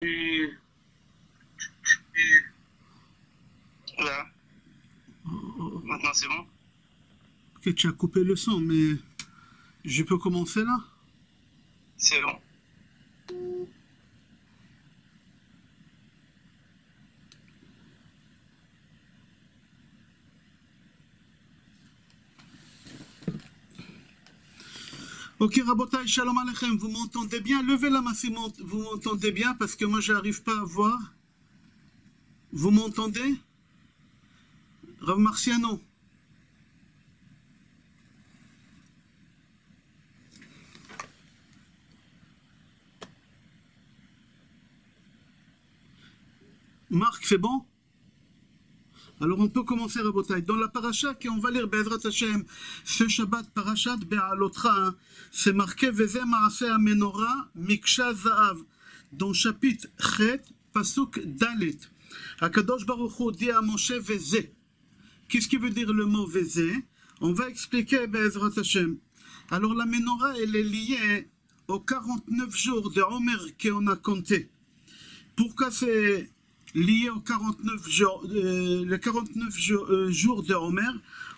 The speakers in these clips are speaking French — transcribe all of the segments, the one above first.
Et là, maintenant c'est bon. Ok, tu as coupé le son, mais je peux commencer là? C'est bon. Ok, Rabotai, Shalom Aleichem, vous m'entendez bien? Levez la main si vous m'entendez bien, parce que moi, je n'arrive pas à voir. Vous m'entendez? Rav Marciano. Marc, c'est bon? Alors on peut commencer, Rabotai. Dans la paracha qu'on va lire, Be'ezrat Hashem, ce Shabbat, parachat Be'alotra, c'est marqué Veze Maaseh HaMenorah Miksha Za'av. Dans chapitre Chet, Pasuk Dalet. Akadosh Baruch Hu dit à Moshe Veze. Qu'est-ce qui veut dire le mot Veze? On va expliquer Be'ezrat Hashem. Alors la Menorah, elle est liée aux 49 jours de Omer qu'on a compté. Pourquoi c'est lié aux 49 jours, les 49 jours de Omer?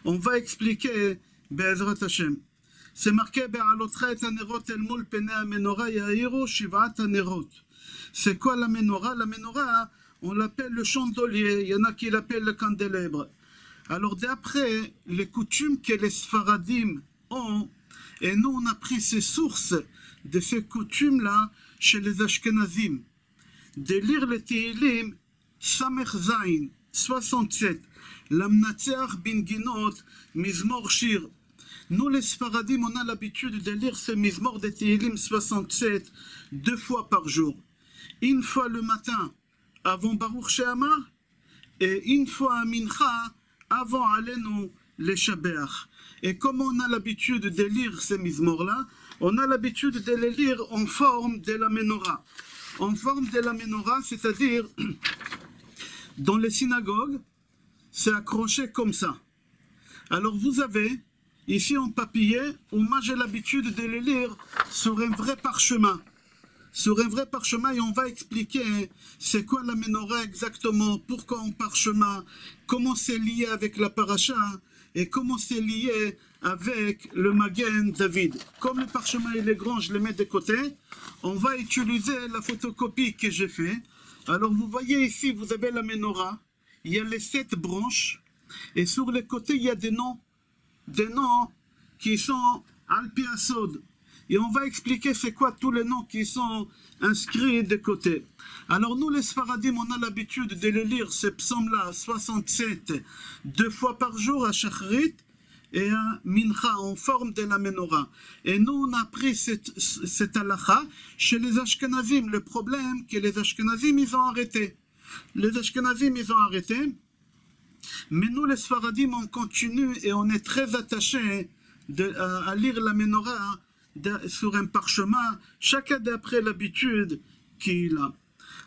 On va expliquer Be'ezrat Hashem. C'est marqué Be'alotra et anerot el mul penei ha-menorah ya'iru shivat anerot. C'est quoi la Menorah? La Menorah, on l'appelle le chandelier. Il y en a qui l'appellent le candélèbre. Alors d'après les coutumes que les Sfaradim ont, et nous on a pris ces sources de ces coutumes-là chez les Ashkenazim, de lire les Tehillim Samech Zayin 67, Lamnatseach bin Ginot Mizmor Shir. Nous les Sfaradim, on a l'habitude de lire ce Mizmor de Tehillim 67 2 fois par jour. Une fois le matin avant Baruch She'amar et une fois à Mincha avant Alenu les Shabeach. Et comme on a l'habitude de lire ces Mizmor-là, on a l'habitude de les lire en forme de la Menorah. En forme de la Menorah, c'est-à-dire dans les synagogues, c'est accroché comme ça. Alors vous avez ici en papier, ou moi j'ai l'habitude de les lire sur un vrai parchemin. Sur un vrai parchemin, et on va expliquer c'est quoi la Menorah exactement, pourquoi en parchemin, comment c'est lié avec la paracha, et comment c'est lié avec le Magen David. Comme le parchemin il est grand, je le mets de côté. On va utiliser la photocopie que j'ai fait. Alors vous voyez ici, vous avez la Menorah. Il y a les 7 branches. Et sur les côtés, il y a des noms qui sont Al-Pi Asod. Et on va expliquer c'est quoi tous les noms qui sont inscrits de côté. Alors nous les Sfaradim, on a l'habitude de les lire, ces psaumes-là, 67, 2 fois par jour à Shacharit et à Mincha en forme de la Menorah. Et nous on a pris cette halakha chez les Ashkenazim. Le problème que les Ashkenazim ils ont arrêté. Les Ashkenazim ils ont arrêté. Mais nous les Sfaradim on continue et on est très attachés à lire la Menorah sur un parchemin, chacun d'après l'habitude qu'il a.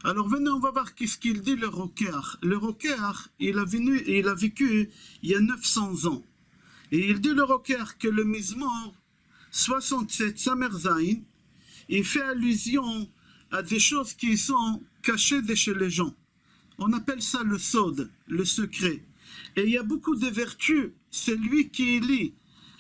Alors venez, on va voir qu'est-ce qu'il dit le Rokeach. Le Rokeach, il a vécu il y a 900 ans. Et il dit le Rokeach que le Mizmor 67 Samer Zayin, il fait allusion à des choses qui sont cachées de chez les gens. On appelle ça le Sod, le secret. Et il y a beaucoup de vertus. Celui qui lit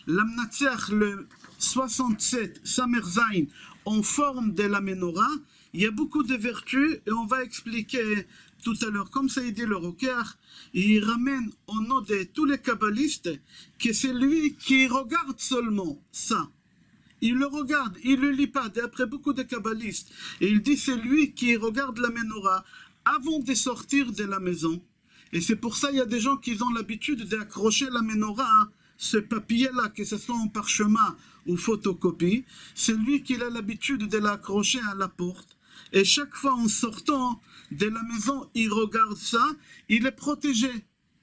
l'Amnatseach, le 67 Samer Zayin, en forme de la Menorah, il y a beaucoup de vertus et on va expliquer tout à l'heure. Comme ça il dit le Rokeach, il ramène au nom de tous les kabbalistes que c'est lui qui regarde seulement ça. Il le regarde, il ne le lit pas, d'après beaucoup de kabbalistes. Et il dit c'est lui qui regarde la Menorah avant de sortir de la maison. Et c'est pour ça qu'il y a des gens qui ont l'habitude d'accrocher la Menorah, ce papier-là, que ce soit en parchemin ou photocopie, c'est lui qui a l'habitude de l'accrocher à la porte. Et chaque fois en sortant de la maison, il regarde ça, il est protégé.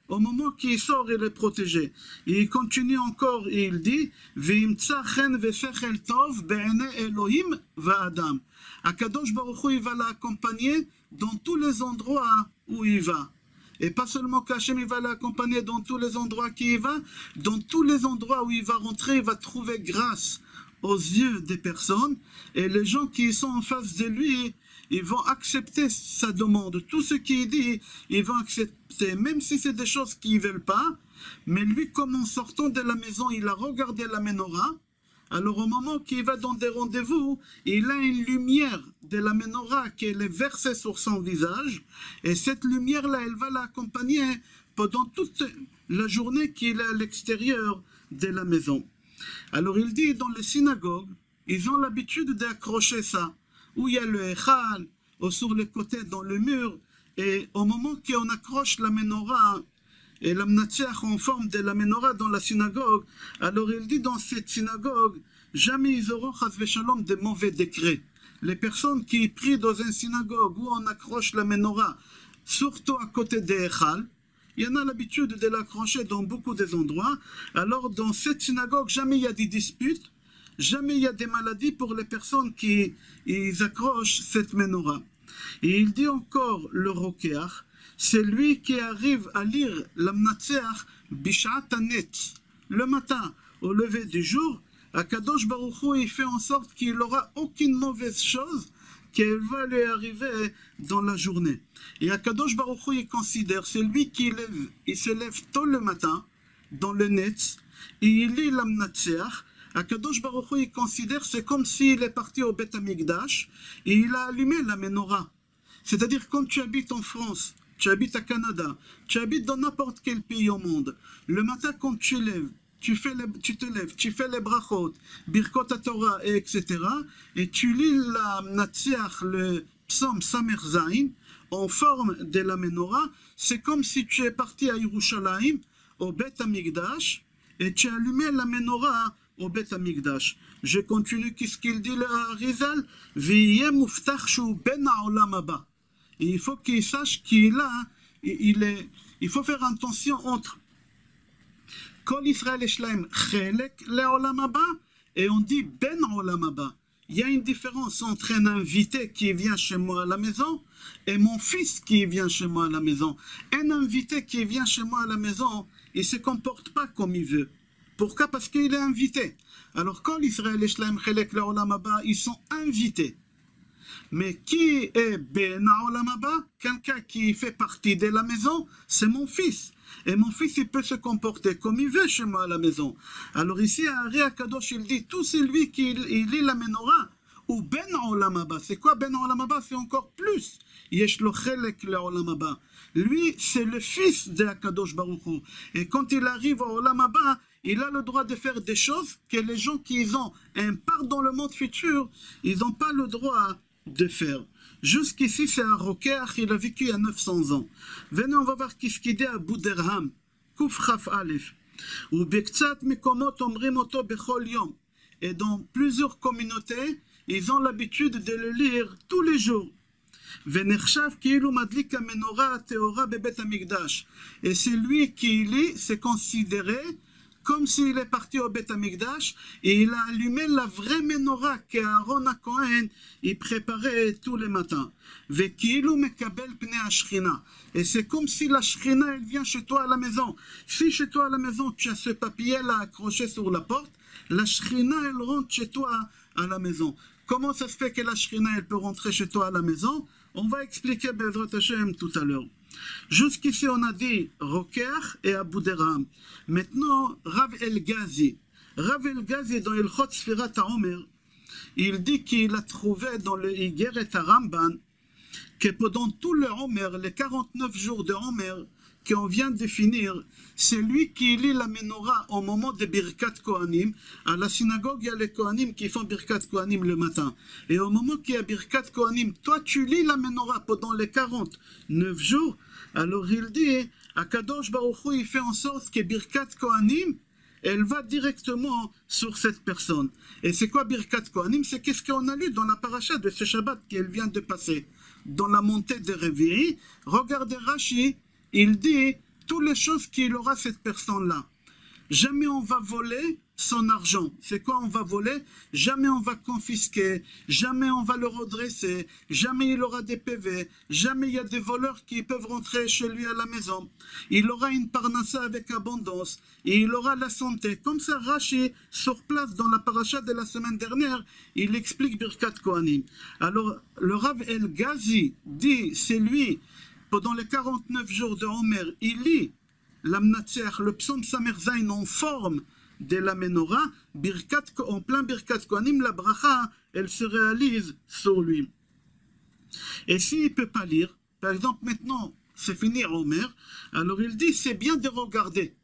Au moment qu'il sort, il est protégé. Et il continue encore et il dit V'imtsa chen v'sechel tov be'ene Elohim va'adam. Akadosh Baruch Hu, il va l'accompagner dans tous les endroits où il va. Et pas seulement qu'Hachem il va l'accompagner dans tous les endroits qu'il va, dans tous les endroits où il va rentrer, il va trouver grâce aux yeux des personnes. Et les gens qui sont en face de lui, ils vont accepter sa demande. Tout ce qu'il dit, ils vont accepter, même si c'est des choses qu'ils ne veulent pas. Mais lui, comme en sortant de la maison, il a regardé la menorah. Alors au moment qu'il va dans des rendez-vous, il a une lumière de la menorah qui est versée sur son visage. Et cette lumière-là, elle va l'accompagner pendant toute la journée qu'il est à l'extérieur de la maison. Alors il dit, dans les synagogues, ils ont l'habitude d'accrocher ça, où il y a le echal, ou sur les côtés dans le mur, et au moment qu'on accroche la menorah, et la mnatziach en forme de la menorah dans la synagogue, alors il dit dans cette synagogue, jamais ils auront chas v'shalom de mauvais décrets. Les personnes qui prient dans une synagogue où on accroche la menorah, surtout à côté des echal, il y en a l'habitude de l'accrocher dans beaucoup des endroits. Alors dans cette synagogue, jamais il y a des disputes, jamais il y a des maladies pour les personnes qui ils accrochent cette menorah. Et il dit encore le rokeach, c'est lui qui arrive à lire la mnatzeach bishat hanetz, le matin au lever du jour. Akadosh Baruch Hu, il fait en sorte qu'il n'aura aucune mauvaise chose qu'elle va lui arriver dans la journée. Et Akadosh Baruch Hu, il considère, c'est lui qui il se lève tôt le matin, dans le Netz, et il lit la Mnatzeach. Akadosh Baruch Hu, il considère, c'est comme s'il est parti au Beth Amikdash, et il a allumé la menorah. C'est-à-dire, quand tu habites en France, tu habites à Canada, tu habites dans n'importe quel pays au monde, le matin quand tu lèves, tu te lèves, tu fais les brachot, birkot Torah, etc. Et tu lis la Mnatzeach, le psaume Samer Zayin, en forme de la menorah. C'est comme si tu es parti à Yerushalayim, au Beth Amikdash, et tu as allumé la menorah au Beth Amikdash. Je continue, qu'est-ce qu'il dit le Arizal? V'yeh muftach shu ben ha'olam haba. Et il faut qu'il sache qu'il a, il faut faire attention entre Kol Israël Eshlaim Chelek le'olam haba, et on dit ben olam haba. Il y a une différence entre un invité qui vient chez moi à la maison et mon fils qui vient chez moi à la maison. Un invité qui vient chez moi à la maison, il ne se comporte pas comme il veut. Pourquoi? Parce qu'il est invité. Alors, Kol Israël Eshlaim Chelek le'olam haba, ils sont invités. Mais qui est ben olam haba? Quelqu'un qui fait partie de la maison, c'est mon fils. Et mon fils, il peut se comporter comme il veut chez moi à la maison. Alors ici, à Ari Akadosh, il dit, tout celui qui lit la menorah, ou ben olam haba. C'est quoi ben olam haba? C'est encore plus. Yesh lo chelek le olam haba. Lui, c'est le fils de Akadosh Baruch Hu. Et quand il arrive au olam haba, il a le droit de faire des choses que les gens qui ont un part dans le monde futur, ils n'ont pas le droit de faire. Jusqu'ici, c'est un rokeach, il a vécu à 900 ans. Venez, on va voir qu'est-ce qu'il dit à Bouderham. Kuf Chaf Aleph. Ou Bektsat Mekomot Omrim Oto Bechol Yom. Et dans plusieurs communautés, ils ont l'habitude de le lire tous les jours. Venerchav Kiilu Madlik Menorah Teora Bebet Amikdash. Et c'est lui qui lit, c'est considéré comme s'il est parti au Beth Amikdash et il a allumé la vraie menorah qu'Aaron HaKohen il préparait tous les matins. Vekilu mekabel pnei hashchina. Et c'est comme si la Shechina elle vient chez toi à la maison. Si chez toi à la maison tu as ce papier-là accroché sur la porte, la Shechina elle rentre chez toi à la maison. Comment ça se fait que la Shechina elle peut rentrer chez toi à la maison? On va expliquer Bezrat Hashem tout à l'heure. Jusqu'ici, on a dit Rokeach et Abouderham. Maintenant, Rav El-Ghazi. Rav El-Ghazi, dans Ilchot Sfirat HaOmer, il dit qu'il a trouvé dans le Igeret HaRamban que pendant tout le Homer, les 49 jours de Homer qu'on vient de finir, c'est lui qui lit la menorah au moment de Birkat Kohanim. À la synagogue, il y a les Kohanim qui font Birkat Kohanim le matin. Et au moment qu'il y a Birkat Kohanim, toi tu lis la menorah pendant les 49 jours. Alors il dit, Akadosh Baruch Hu, il fait en sorte que Birkat Kohanim, elle va directement sur cette personne. Et c'est quoi Birkat Kohanim? C'est qu'est-ce qu'on a lu dans la paracha de ce Shabbat qu'elle vient de passer. Dans la montée de Réveil, regardez Rashi, il dit toutes les choses qu'il aura cette personne-là. Jamais on va voler son argent. C'est quoi on va voler? Jamais on va confisquer, jamais on va le redresser, jamais il aura des PV, jamais il y a des voleurs qui peuvent rentrer chez lui à la maison. Il aura une parnassa avec abondance et il aura la santé. Comme ça, Rashi, sur place dans la paracha de la semaine dernière, il explique Birkat Kohanim. Alors, le Rav El Ghazi dit, c'est lui, pendant les 49 jours de Homer, il lit l'Amnatseach, le psaume Samer Zayn en forme de la menorah, en plein Birkat Kohanim, la bracha, elle se réalise sur lui. Et s'il ne peut pas lire, par exemple maintenant, c'est fini Homer, alors il dit, c'est bien de regarder.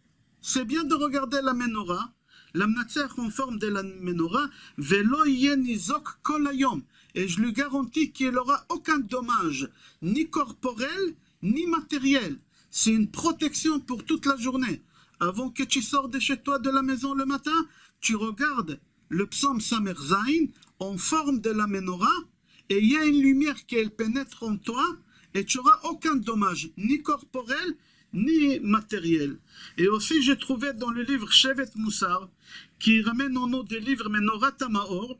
C'est bien de regarder la menorah, l'Amnatseach en forme de la menorah, Velo yen nizok kol hayom. Et je lui garantis qu'il n'aura aucun dommage, ni corporel, ni matériel. C'est une protection pour toute la journée. Avant que tu sors de chez toi de la maison le matin, tu regardes le psaume Samer Zayn en forme de la menorah et il y a une lumière qui elle pénètre en toi et tu n'auras aucun dommage, ni corporel, ni matériel. Et aussi j'ai trouvé dans le livre Shevet Moussar, qui ramène au nom du livre Menorah Tamaor,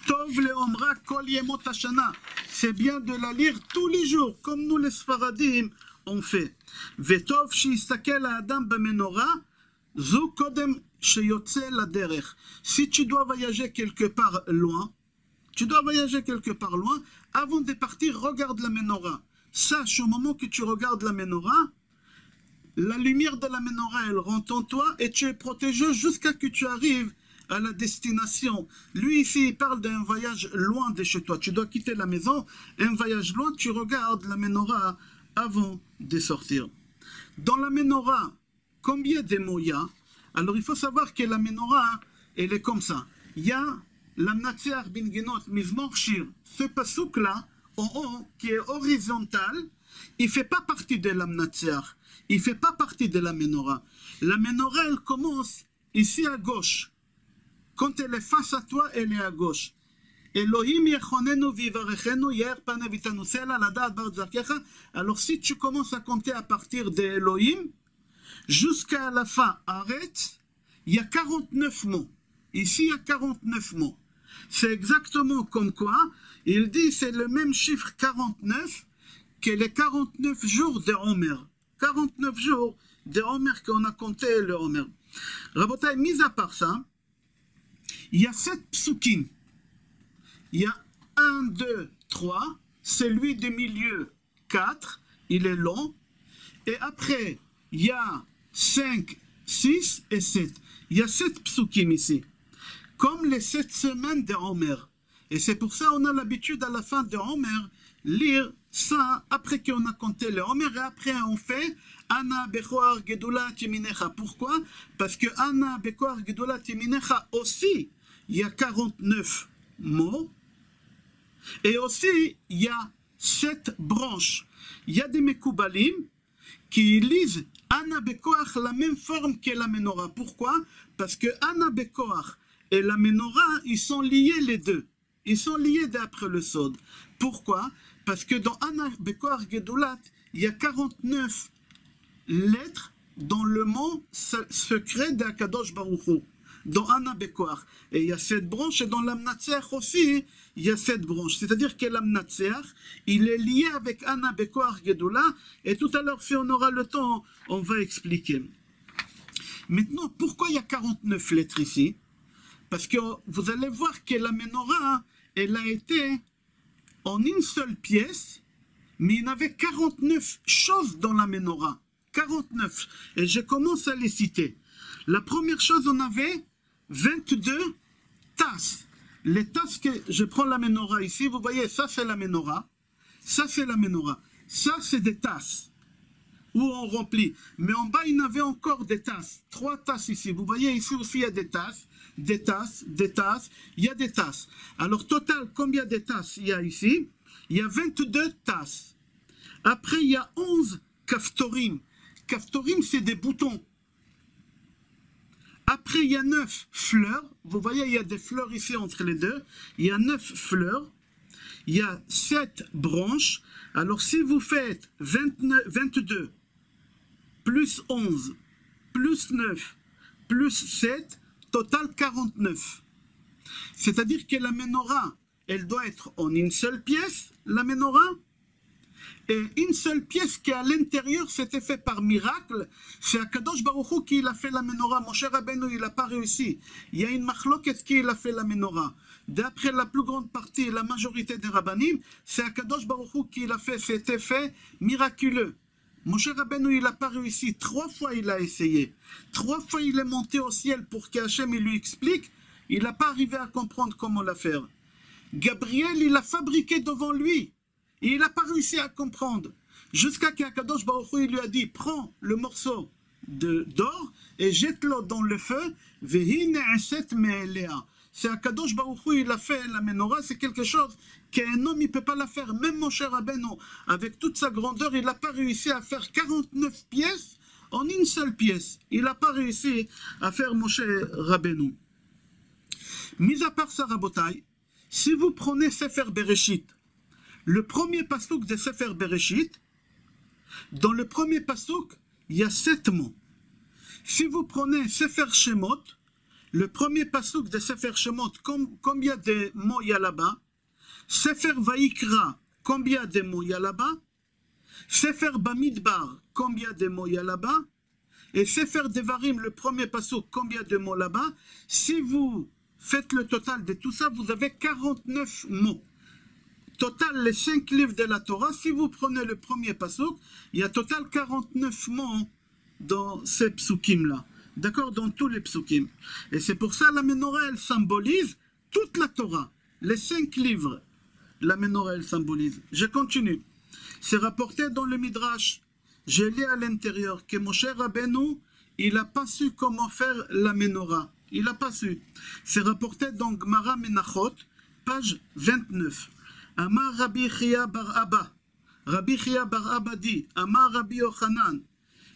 Tov le Omra Kol Yemot Hashana. C'est bien de la lire tous les jours, comme nous les Sfaradim on fait. Vetov shistakel adam b'menorah, zu kodem sheyotze laderech. Si tu dois voyager quelque part loin, avant de partir, regarde la menorah. Sache au moment que tu regardes la menorah, la lumière de la menorah, elle rentre en toi et tu es protégé jusqu'à ce que tu arrives à la destination. Lui ici, il parle d'un voyage loin de chez toi. Tu dois quitter la maison, un voyage loin, tu regardes la menorah avant de sortir. Dans la menorah, combien de mots il y a? Alors il faut savoir que la menorah, elle est comme ça. Il y a l'Amnatseach bin Genot Mizmor Shir. Ce pasouk là, en haut, qui est horizontal, il ne fait pas partie de l'Amnatseach. Il ne fait pas partie de la menorah. La menorah, elle commence ici à gauche. Quand elle est face à toi, elle est à gauche. Elohim yechonenu vivarechenu yer panav itanu sela ladat bar tzarkecha. Alors si tu commences à compter à partir de Elohim, jusqu'à la fin, arrête, il y a 49 mots. Ici, il y a 49 mots. C'est exactement comme quoi, il dit c'est le même chiffre 49 que les 49 jours de Homer. 49 jours de Homer qu'on a compté le Homer. Rabotai, mis à part ça, il y a 7 psukim. Il y a 1, 2, 3, celui du milieu 4, il est long. Et après, il y a 5, 6 et 7. Il y a 7 psukim ici. Comme les 7 semaines de Homer. Et c'est pour ça qu'on a l'habitude à la fin de Homer lire ça après qu'on a compté le Homer et après on fait Ana Bechoar Gedula Timinecha. Pourquoi? Parce que Ana Bechoar Gedula Timinecha aussi, il y a 49 mots. Et aussi, il y a 7 branches. Il y a des Mekoubalim qui lisent Ana Bekoach la même forme que la menorah. Pourquoi? Parce que Ana Bekoach et la menorah, ils sont liés les deux. Ils sont liés d'après le Sod. Pourquoi? Parce que dans Ana Bekoach Gedulat, il y a 49 lettres dans le mot secret d'Akadosh Baruch Hu. Dans Ana Bekoach. Et il y a 7 branches, et dans l'Amnatseach aussi, il y a 7 branches. C'est-à-dire que l'Amnatseach, il est lié avec Ana Bekoach Gedula, et tout à l'heure, si on aura le temps, on va expliquer. Maintenant, pourquoi il y a 49 lettres ici? Parce que vous allez voir que la menorah, elle a été en une seule pièce, mais il y avait 49 choses dans la menorah. 49. Et je commence à les citer. La première chose, on avait 22 tasses. Les tasses que je prends la menorah ici, vous voyez, ça c'est la menorah, ça c'est la menorah, ça c'est des tasses où on remplit. Mais en bas, il y avait encore des tasses, 3 tasses ici. Vous voyez, ici aussi il y a des tasses, des tasses, des tasses, il y a des tasses. Alors total, combien de tasses il y a ici? Il y a 22 tasses. Après, il y a 11 kaftorim. Kaftorim, c'est des boutons. Après, il y a 9 fleurs. Vous voyez, il y a des fleurs ici entre les deux. Il y a 9 fleurs. Il y a 7 branches. Alors, si vous faites 22 plus 11 plus 9 plus 7, total 49. C'est-à-dire que la menorah, elle doit être en une seule pièce, la menorah, et une seule pièce qui est à l'intérieur, c'était fait par miracle. C'est Akadosh Baruch Hu qui a fait la menorah. Moshe Rabbeinu, il n'a pas réussi. Il y a une machloket qui a fait la menorah. D'après la plus grande partie, la majorité des rabbanim, c'est Akadosh Baruch Hu qui l'a fait. C'était fait miraculeux. Moshe Rabbeinu, il n'a pas réussi. 3 fois, il a essayé. 3 fois, il est monté au ciel pour qu'Hachem lui explique. Il n'a pas arrivé à comprendre comment la faire. Gabriel, il l'a fabriqué devant lui. Et il n'a pas réussi à comprendre. Jusqu'à qu'Akadosh Baruch Hu, il lui a dit, prends le morceau d'or et jette-le dans le feu. C'est Akadosh Baruch Hu, il a fait la menorah, c'est quelque chose qu'un homme, il ne peut pas la faire. Même Moshe Rabbeinu, avec toute sa grandeur, il n'a pas réussi à faire 49 pièces en une seule pièce. Il n'a pas réussi à faire Moshe Rabbeinu. Mis à part ça, Rabotai, si vous prenez Sefer Bereshit, le premier pasouk de Sefer Bereshit, dans le premier pasouk, il y a 7 mots. Si vous prenez Sefer Shemot, le premier pasouk de Sefer Shemot, combien de mots il y a là-bas? Sefer Vaikra, combien de mots il y a là-bas? Sefer Bamidbar, combien de mots il y a là-bas? Et Sefer Devarim, le premier pasouk, combien de mots là-bas? Si vous faites le total de tout ça, vous avez 49 mots. Total, les 5 livres de la Torah, si vous prenez le premier pasouk, il y a total 49 mots dans ces psukim-là. D'accord? Dans tous les psukim. Et c'est pour ça la menorah, elle symbolise toute la Torah. Les 5 livres, la menorah, elle symbolise. Je continue. C'est rapporté dans le Midrash. Je lis à l'intérieur que Moshe Rabbeinu, il n'a pas su comment faire la menorah. Il n'a pas su. C'est rapporté dans Gemara Menachot, page 29. Amar Rabbi Chia bar Abba. Rabbi Chia bar Abba dit, Amar Rabbi Yochanan,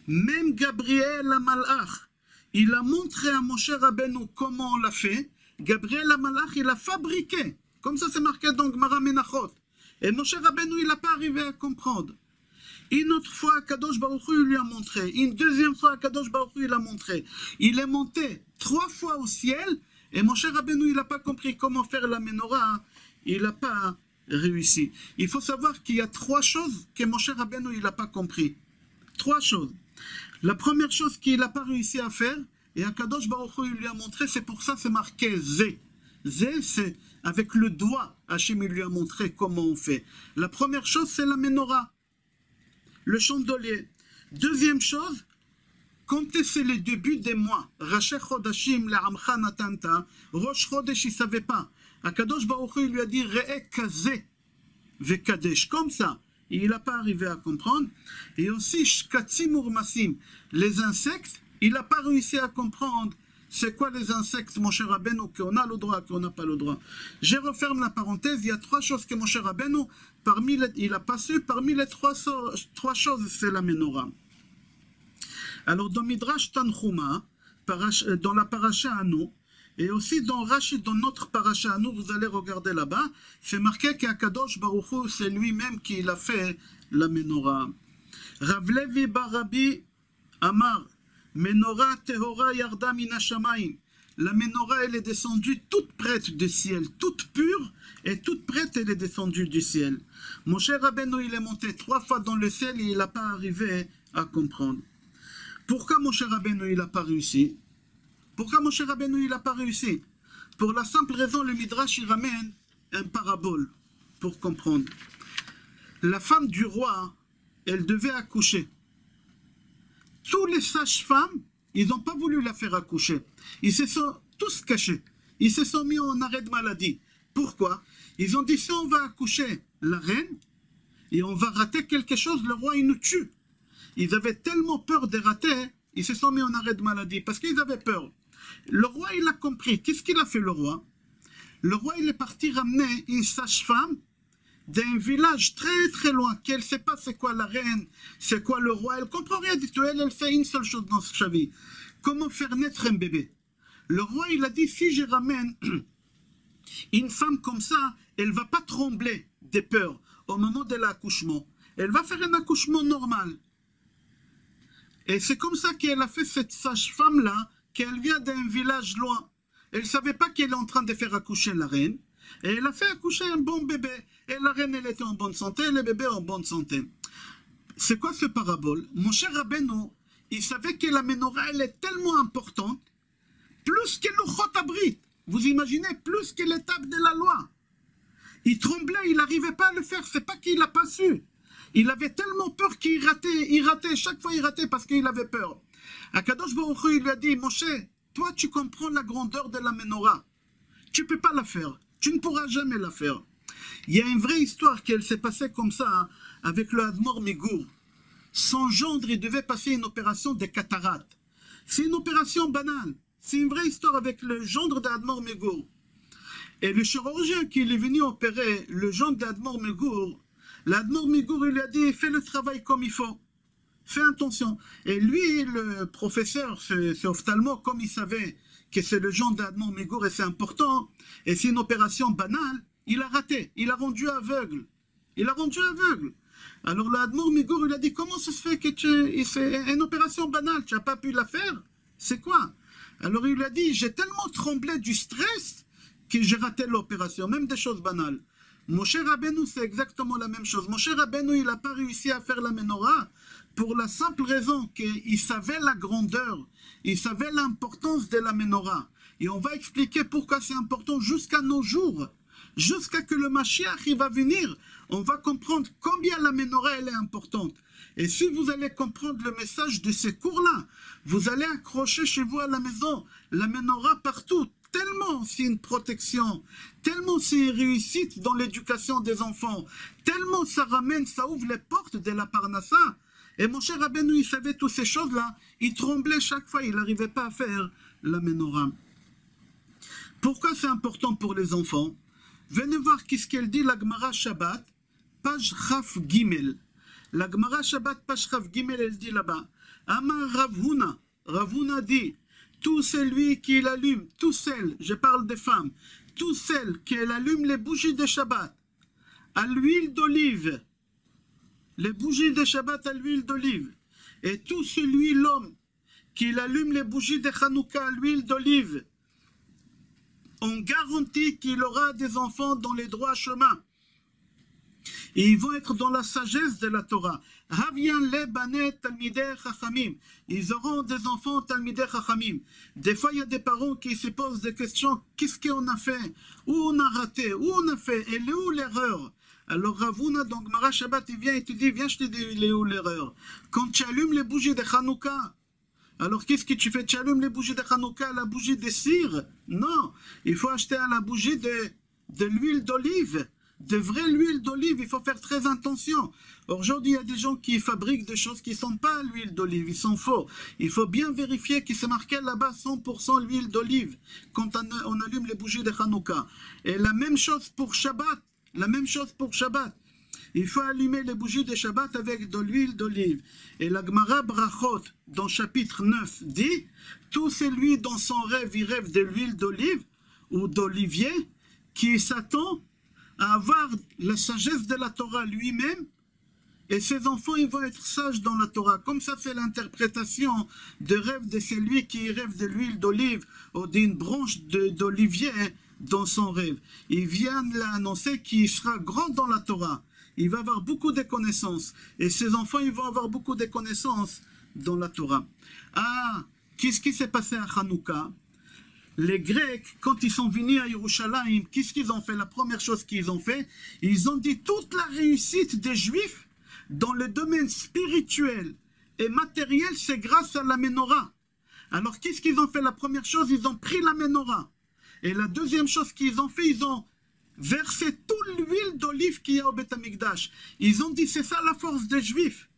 même Gabriel la Malach, il a montré à Moshe Rabbeinu comment on l'a fait. Gabriel la Malach, il a fabriqué. Comme ça, c'est marqué dans Gemara Menachot. Et Moshe Rabbeinu, il n'a pas arrivé à comprendre. Une autre fois, Kadosh Baruch Hu, il lui a montré. Une deuxième fois, Kadosh Baruch Hu, il a montré. Il est monté 3 fois au ciel. Et Moshe Rabbeinu, il n'a pas compris comment faire la menorah. Il n'a pas réussi. Il faut savoir qu'il y a 3 choses que Moshe Rabbeinu, il n'a pas compris. 3 choses. La première chose qu'il n'a pas réussi à faire, et Akadosh Baruch Hu, il lui a montré, c'est pour ça c'est marqué Zé. Zé, c'est avec le doigt, Hachem, il lui a montré comment on fait. La première chose, c'est la menorah, le chandelier. Deuxième chose, comptez, c'est le début des mois. Raché Chodashim, le'amcha natanta, Rosh Chodesh, il ne savait pas. Akadosh Baruch Hu, il lui a dit Re'e kazeh vekadesh, comme ça. Il n'a pas arrivé à comprendre. Et aussi, shkatzim urmasim, les insectes, il n'a pas réussi à comprendre c'est quoi les insectes, Moshe Rabbeinu, qu'on a le droit, qu'on n'a pas le droit. Je referme la parenthèse, il y a 3 choses que Moshe Rabbeinu, il n'a pas su, parmi les 3 choses, c'est la menorah. Alors, dans Midrash Tanchuma, dans la paracha Anu, et aussi dans Rashi, dans notre paracha Anu, vous allez regarder là-bas, c'est marqué qu'Akadosh Baruch Hu, c'est lui-même qui a fait la menorah. Rav Levi bar Rabbi Amar, menorah tehora yarda min hashamayim. La menorah, elle est descendue toute prête du ciel, toute pure, et toute prête, elle est descendue du ciel. Moshe Rabbeinu, il est monté 3 fois dans le ciel et il n'a pas arrivé à comprendre. Pourquoi Moshe Rabbeinu, il n'a pas réussi? Pourquoi Moshe Rabbeinu, il n'a pas réussi? Pour la simple raison, le Midrash, il ramène un parabole pour comprendre. La femme du roi, elle devait accoucher. Tous les sages-femmes, ils n'ont pas voulu la faire accoucher. Ils se sont tous cachés. Ils se sont mis en arrêt de maladie. Pourquoi? Ils ont dit, si on va accoucher la reine, et on va rater quelque chose, le roi, il nous tue. Ils avaient tellement peur de rater, ils se sont mis en arrêt de maladie, parce qu'ils avaient peur. Le roi, il a compris. Qu'est-ce qu'il a fait, le roi? Le roi, il est parti ramener une sage-femme d'un village très très loin, qu'elle ne sait pas c'est quoi la reine, c'est quoi le roi, elle ne comprend rien du tout, elle fait une seule chose dans sa vie, comment faire naître un bébé. Le roi, il a dit, si je ramène une femme comme ça, elle ne va pas trembler de peur au moment de l'accouchement, elle va faire un accouchement normal. Et c'est comme ça qu'elle a fait cette sage-femme-là, qu'elle vient d'un village loin. elle ne savait pas qu'elle est en train de faire accoucher la reine, et elle a fait accoucher un bon bébé. Et la reine, elle était en bonne santé, et le bébé en bonne santé. C'est quoi ce parabole? Mon cher Rabbeinu, il savait que la menorah, elle est tellement importante, plus que le Chot Abrit. Vous imaginez, plus que l'étape de la loi. Il tremblait, il n'arrivait pas à le faire, c'est pas qu'il n'a pas su. Il avait tellement peur qu'il ratait, chaque fois il ratait parce qu'il avait peur. Akadosh Baruch Hu, il lui a dit, Moshe, toi tu comprends la grandeur de la menorah. Tu ne peux pas la faire, tu ne pourras jamais la faire. Il y a une vraie histoire qu'elle s'est passée comme ça hein, avec le Admor Migour. Son gendre, il devait passer une opération de cataracte. C'est une opération banale. C'est une vraie histoire avec le gendre d'Admor Migour. Et le chirurgien qui est venu opérer le gendre d'Admor Migour, l'Admor Migour, il lui a dit, fais le travail comme il faut. Fais attention. Et lui, le professeur, ce ophtalmo, comme il savait que c'est le gendre d'Admor Migour et c'est important, et c'est une opération banale, il a raté. Il a rendu aveugle. Il a rendu aveugle. Alors l'Admor Migour, il a dit, comment ça se fait que c'est une opération banale, tu n'as pas pu la faire? C'est quoi? Alors il lui a dit, j'ai tellement tremblé du stress que j'ai raté l'opération, même des choses banales. Moshe Rabbeinu, c'est exactement la même chose. Moshe Rabbeinu, il n'a pas réussi à faire la menorah pour la simple raison qu'il savait la grandeur, il savait l'importance de la menorah. Et on va expliquer pourquoi c'est important jusqu'à nos jours. Jusqu'à que le Mashiach il va venir, on va comprendre combien la menorah elle est importante. Et si vous allez comprendre le message de ces cours-là, vous allez accrocher chez vous à la maison la menorah partout. Tellement c'est une protection, tellement c'est une réussite dans l'éducation des enfants, tellement ça ramène, ça ouvre les portes de la Parnassa. Et mon cher Rabbeinu, il savait toutes ces choses-là, il tremblait chaque fois, il n'arrivait pas à faire la menorah. Pourquoi c'est important pour les enfants? Venez voir qu'est-ce qu'elle dit la Gemara Shabbat, page Chaf Gimel. La Gemara Shabbat, page Chaf Gimel, elle dit là-bas, Amar Rav Huna, Rav Huna dit, tout celui qui l'allume, tout celles, je parle des femmes, tout celles qui allument les bougies de Shabbat, à l'huile d'olive, les bougies de Shabbat à l'huile d'olive, et tout celui, l'homme, qui allume les bougies de Hanouka à l'huile d'olive, on garantit qu'il aura des enfants dans les droits chemins. Et ils vont être dans la sagesse de la Torah. Ils auront des enfants Talmidei Chachamim. Des fois, il y a des parents qui se posent des questions. Qu'est-ce qu'on a fait? Où on a raté? Où on a fait? Et où l'erreur? Alors Rav Huna, donc Mara Shabbat, il vient et te dit, viens, je te dis où l'erreur. Quand tu allumes les bougies de Hanouka, alors qu'est-ce que tu fais? Tu allumes les bougies de Hanouka, la bougie de cire? Non, il faut acheter à la bougie de l'huile d'olive. De vraie huile d'olive, il faut faire très attention. Aujourd'hui, il y a des gens qui fabriquent des choses qui ne sont pas l'huile d'olive, ils sont faux. Il faut bien vérifier qu'il s'est marqué là-bas 100% l'huile d'olive quand on allume les bougies de Hanouka. Et la même chose pour Shabbat. La même chose pour Shabbat. Il faut allumer les bougies de Shabbat avec de l'huile d'olive. Et la Gemara Brachot, dans chapitre 9, dit, tout celui dans son rêve, il rêve de l'huile d'olive ou d'olivier, qui s'attend à avoir la sagesse de la Torah lui-même, et ses enfants ils vont être sages dans la Torah. Comme ça, c'est l'interprétation de rêve de celui qui rêve de l'huile d'olive ou d'une branche d'olivier dans son rêve. Il vient l'annoncer qu'il sera grand dans la Torah. Il va avoir beaucoup de connaissances, et ses enfants ils vont avoir beaucoup de connaissances dans la Torah. Ah, qu'est-ce qui s'est passé à Hanouka? Les Grecs, quand ils sont venus à Yerushalayim, qu'est-ce qu'ils ont fait? La première chose qu'ils ont fait, ils ont dit toute la réussite des Juifs dans le domaine spirituel et matériel, c'est grâce à la menorah. Alors qu'est-ce qu'ils ont fait? La première chose, ils ont pris la menorah. Et la deuxième chose qu'ils ont fait, ils ont versé toute l'huile d'olive qu'il y a au Beth Amikdash. Ils ont dit, c'est ça la force des Juifs.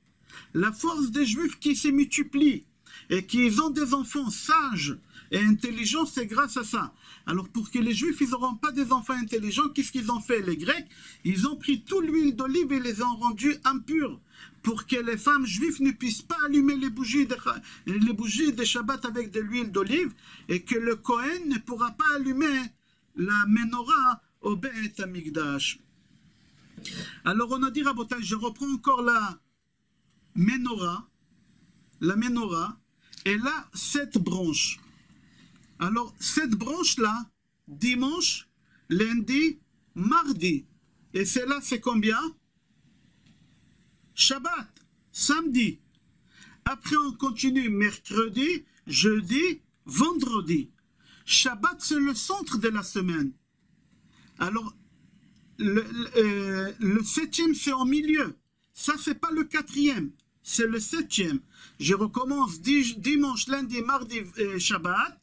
La force des Juifs qui se multiplie et qui ont des enfants sages et intelligents, c'est grâce à ça. Alors pour que les Juifs, ils n'auront pas des enfants intelligents, qu'est-ce qu'ils ont fait? Les Grecs, ils ont pris toute l'huile d'olive et les ont rendus impurs pour que les femmes juives ne puissent pas allumer les bougies de Shabbat avec de l'huile d'olive et que le Kohen ne pourra pas allumer la menorah au Beit Amikdash. Alors on a dit, Rabotai, je reprends encore la menorah, et là, 7 branches. Alors, cette branche-là, dimanche, lundi, mardi. Et celle-là, c'est combien? Shabbat, samedi. Après, on continue mercredi, jeudi, vendredi. Shabbat, c'est le centre de la semaine. Alors, le septième, c'est en milieu. Ça, c'est pas le quatrième, c'est le septième. Je recommence dimanche, lundi, mardi, Shabbat.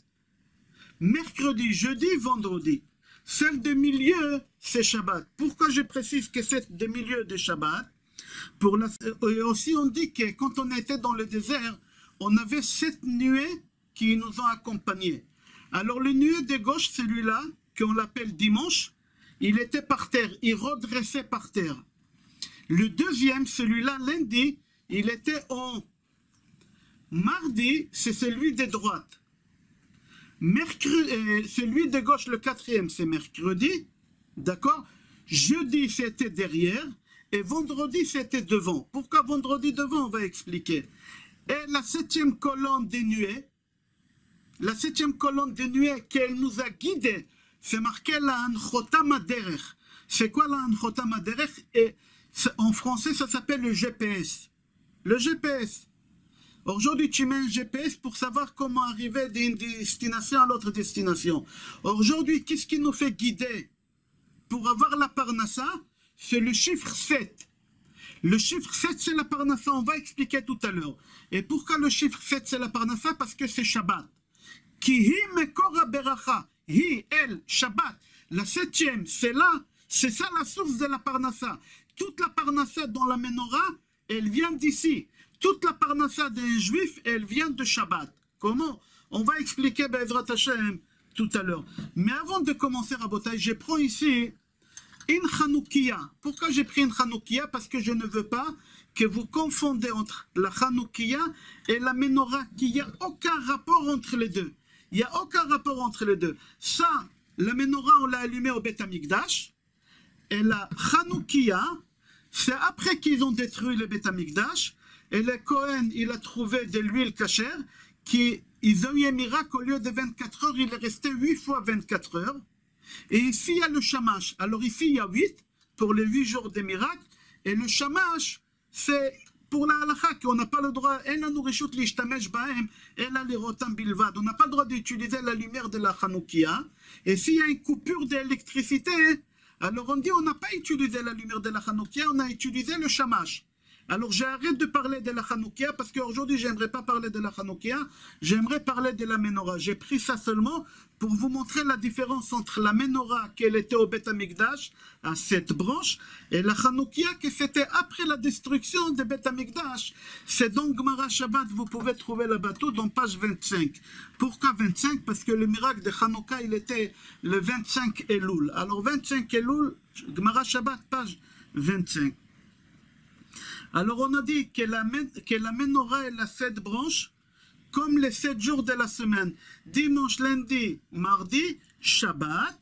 Mercredi, jeudi, vendredi. Celle de milieu, c'est Shabbat. Pourquoi je précise que c'est de milieu de Shabbat? Et aussi, on dit que quand on était dans le désert, on avait 7 nuées qui nous ont accompagnés. Alors, le nuée de gauche, celui-là, qu'on l'appelle dimanche, il était par terre, il redressait par terre. Le deuxième, celui-là, lundi, il était en mardi, c'est celui de droite. Celui de gauche, le quatrième, c'est mercredi, d'accord? Jeudi, c'était derrière, et vendredi, c'était devant. Pourquoi vendredi devant? On va expliquer. Et la septième colonne des nuées, qu'elle nous a guidés, c'est marqué la Anchotam Aderech. C'est quoi la Anchotam Aderech? Et en français, ça s'appelle le GPS. Le GPS. Aujourd'hui, tu mets un GPS pour savoir comment arriver d'une destination à l'autre destination. Aujourd'hui, qu'est-ce qui nous fait guider pour avoir la Parnassa? C'est le chiffre 7. Le chiffre 7, c'est la Parnassa. On va expliquer tout à l'heure. Et pourquoi le chiffre 7, c'est la Parnassa? Parce que c'est Shabbat. Ki hi mekor haberacha. Hi, elle, Shabbat. La septième, c'est là. C'est ça la source de la Parnassa. Toute la Parnassa dans la Ménorah, elle vient d'ici. Toute la Parnassa des Juifs, elle vient de Shabbat. Comment? On va expliquer Be'ezrat Hashem tout à l'heure. Mais avant de commencer à Rabotai, je prends ici une Chanoukia. Pourquoi j'ai pris une Chanoukia? Parce que je ne veux pas que vous confondez entre la Chanoukia et la Ménorah, qu'il n'y a aucun rapport entre les deux. Il n'y a aucun rapport entre les deux. Ça, la Ménorah, on l'a allumée au Beth Amikdash. Et la Chanoukia, c'est après qu'ils ont détruit le Beth Amikdash. Et le Cohen, il a trouvé de l'huile cachère, ils ont eu un miracle, au lieu de 24 heures, il est resté 8 fois 24 heures. Et ici, il y a le shamash. Alors ici, il y a 8 pour les 8 jours des miracles. Et le shamash, c'est pour la halakha, qu'on n'a pas le droit, on n'a pas le droit d'utiliser la lumière de la Chanoukia. Et s'il y a une coupure d'électricité, alors on dit on n'a pas utilisé la lumière de la Chanoukia, on a utilisé le shamash. Alors j'arrête de parler de la Chanoukia parce qu'aujourd'hui j'aimerais pas parler de la Chanoukia, j'aimerais parler de la Ménorah. J'ai pris ça seulement pour vous montrer la différence entre la Ménorah qu'elle était au Beth Amikdash à 7 branches et la Chanoukia que c'était après la destruction de Beth Amikdash. C'est donc Gemara Shabbat, vous pouvez trouver là-bas tout dans page 25. Pourquoi 25? Parce que le miracle de Chanouka il était le 25 Elul. Alors 25 Elul, Gemara Shabbat, page 25. Alors on a dit que la Ménorah elle a 7 branches, comme les 7 jours de la semaine. Dimanche, lundi, mardi, Shabbat,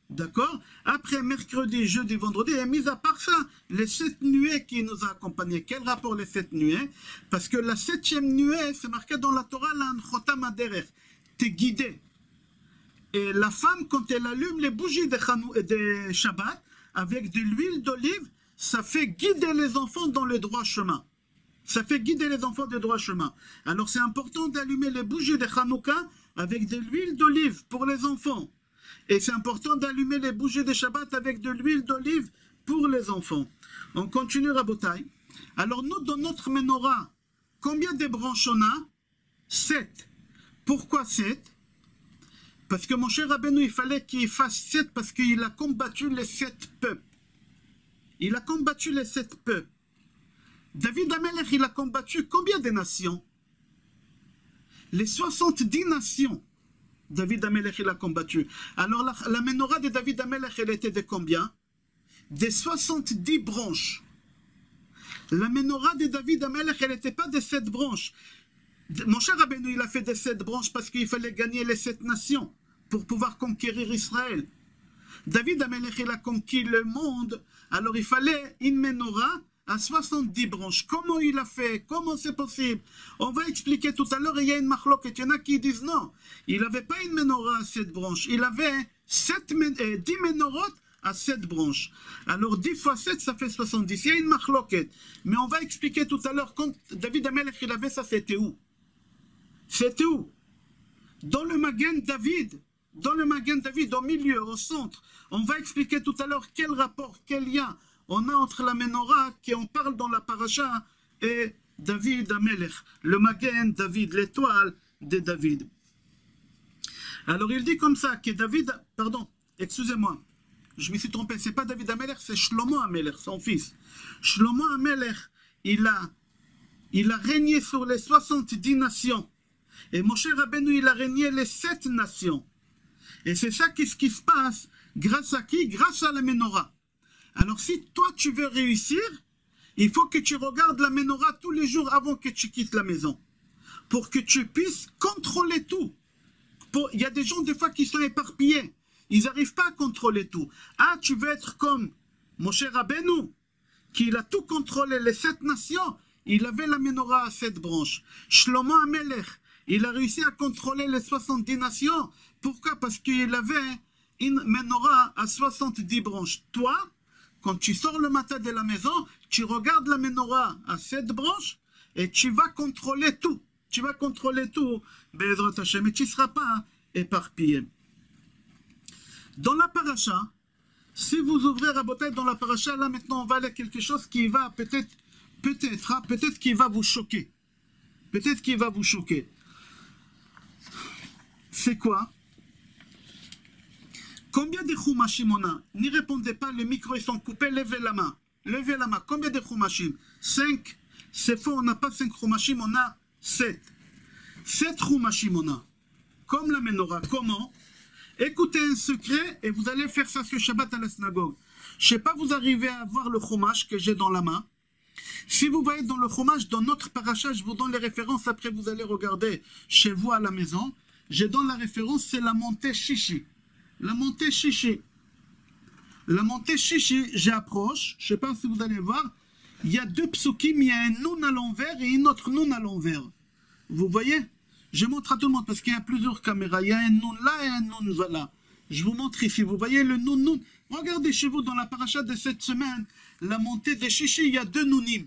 d'accord? Après mercredi, jeudi, vendredi, et mis à part ça, les 7 nuées qui nous ont accompagnés. Quel rapport les 7 nuées? Parce que la 7e nuée, c'est marqué dans la Torah, la Anchotam Aderech, t'es guidé. Et la femme, quand elle allume les bougies de Shabbat, avec de l'huile d'olive, ça fait guider les enfants dans le droit chemin. Ça fait guider les enfants dans le droit chemin. Alors c'est important d'allumer les bougies de Hanouka avec de l'huile d'olive pour les enfants. Et c'est important d'allumer les bougies de Shabbat avec de l'huile d'olive pour les enfants. On continue Rabotai. Alors nous, dans notre Ménorah, combien de branches on a? 7. Pourquoi 7? Parce que mon cher Rabbeinu, il fallait qu'il fasse 7 parce qu'il a combattu les 7 peuples. Il a combattu les 7 peuples. David Amelech, il a combattu combien de nations? Les 70 nations. David Amelech, il a combattu. Alors la Ménorah de David Amelech, elle était de combien? Des 70 branches. La Ménorah de David Amelech, elle n'était pas de 7 branches. Mon cher Rabbeinu, il a fait des 7 branches parce qu'il fallait gagner les 7 nations pour pouvoir conquérir Israël. David Amelech, il a conquis le monde, alors il fallait une Ménorah à 70 branches. Comment il a fait? Comment c'est possible? On va expliquer tout à l'heure, il y a une marloquette. Il y en a qui disent non. Il n'avait pas une menorah à 7 branches. Il avait 10 ménorotes à 7 branches. Alors 10 fois 7, ça fait 70. Il y a une marloquette. Mais on va expliquer tout à l'heure, quand David Amelech il avait ça, c'était où? C'était où? Dans le Magen David. Dans le Magen David, au milieu, au centre. On va expliquer tout à l'heure quel rapport, quel lien on a entre la menorah, qui on parle dans la paracha, et David Amelech. Le Magen David, l'étoile de David. Alors il dit comme ça, que David, pardon, excusez-moi, je me suis trompé, c'est pas David Amelech, c'est Shlomo Amelech, son fils. Shlomo Amelech, il a régné sur les 70 nations. Et Moshe Rabbeinu, il a régné les 7 nations. Et c'est ça qu'est-ce qui se passe. Grâce à qui? Grâce à la menorah. Alors si toi tu veux réussir, il faut que tu regardes la menorah tous les jours avant que tu quittes la maison. Pour que tu puisses contrôler tout. Il y a des gens des fois qui sont éparpillés. Ils n'arrivent pas à contrôler tout. Ah, tu veux être comme Moshe Rabbeinu, qui a tout contrôlé, les 7 nations. Il avait la menorah à 7 branches. Shlomo Amelech, il a réussi à contrôler les 70 nations. Pourquoi? Parce qu'il avait une menorah à 70 branches. Toi, quand tu sors le matin de la maison, tu regardes la menorah à 7 branches et tu vas contrôler tout. Tu vas contrôler tout, Be'ezrat Hashem, mais tu ne seras pas éparpillé. Dans la paracha, si vous ouvrez Rabotai dans la paracha, là maintenant on va aller à quelque chose qui va peut-être qui va vous choquer. Peut-être qu'il va vous choquer. C'est quoi? Combien de chumashim on a? N'y répondez pas, les micros ils sont coupés, levez la main. Levez la main. Combien de chumashim? 5. C'est faux, on n'a pas 5 chumashim, on a 7. 7 chumashim on a. Comme la menorah. Comment? Écoutez un secret et vous allez faire ça ce Shabbat à la synagogue. Je ne sais pas, vous arrivez à voir le chumash que j'ai dans la main. Si vous voyez dans le chumash, dans notre paracha, je vous donne les références, après vous allez regarder chez vous à la maison. J'ai dans la référence, c'est la montée Shishi. La montée Shishi. La montée Shishi, j'approche, je ne sais pas si vous allez voir, il y a 2 psukim, il y a un nun à l'envers et une autre nun à l'envers. Vous voyez? Je montre à tout le monde parce qu'il y a plusieurs caméras. Il y a un nun là et un nun là. Je vous montre ici. Vous voyez le nun. Regardez chez vous dans la paracha de cette semaine, la montée des Shishi, il y a 2 nunim.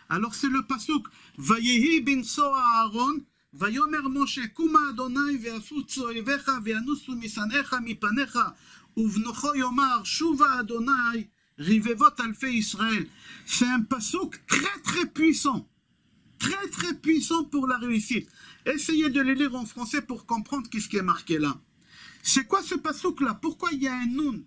Alors c'est le pasuk. Vayehi bin soa Aaron. ויאמר משה קומה אדוני ועשו צאיביך וינוסו משנאיך מפניך ובנוחו יאמר שובה אדוני רבבות אלפי ישראל. C'est un pasuk très puissant. Très puissant pour la réussite. Essayez de le lire en français pour comprendre ce qui est marqué là. C'est quoi ce pasuk là? Pourquoi il y a un nun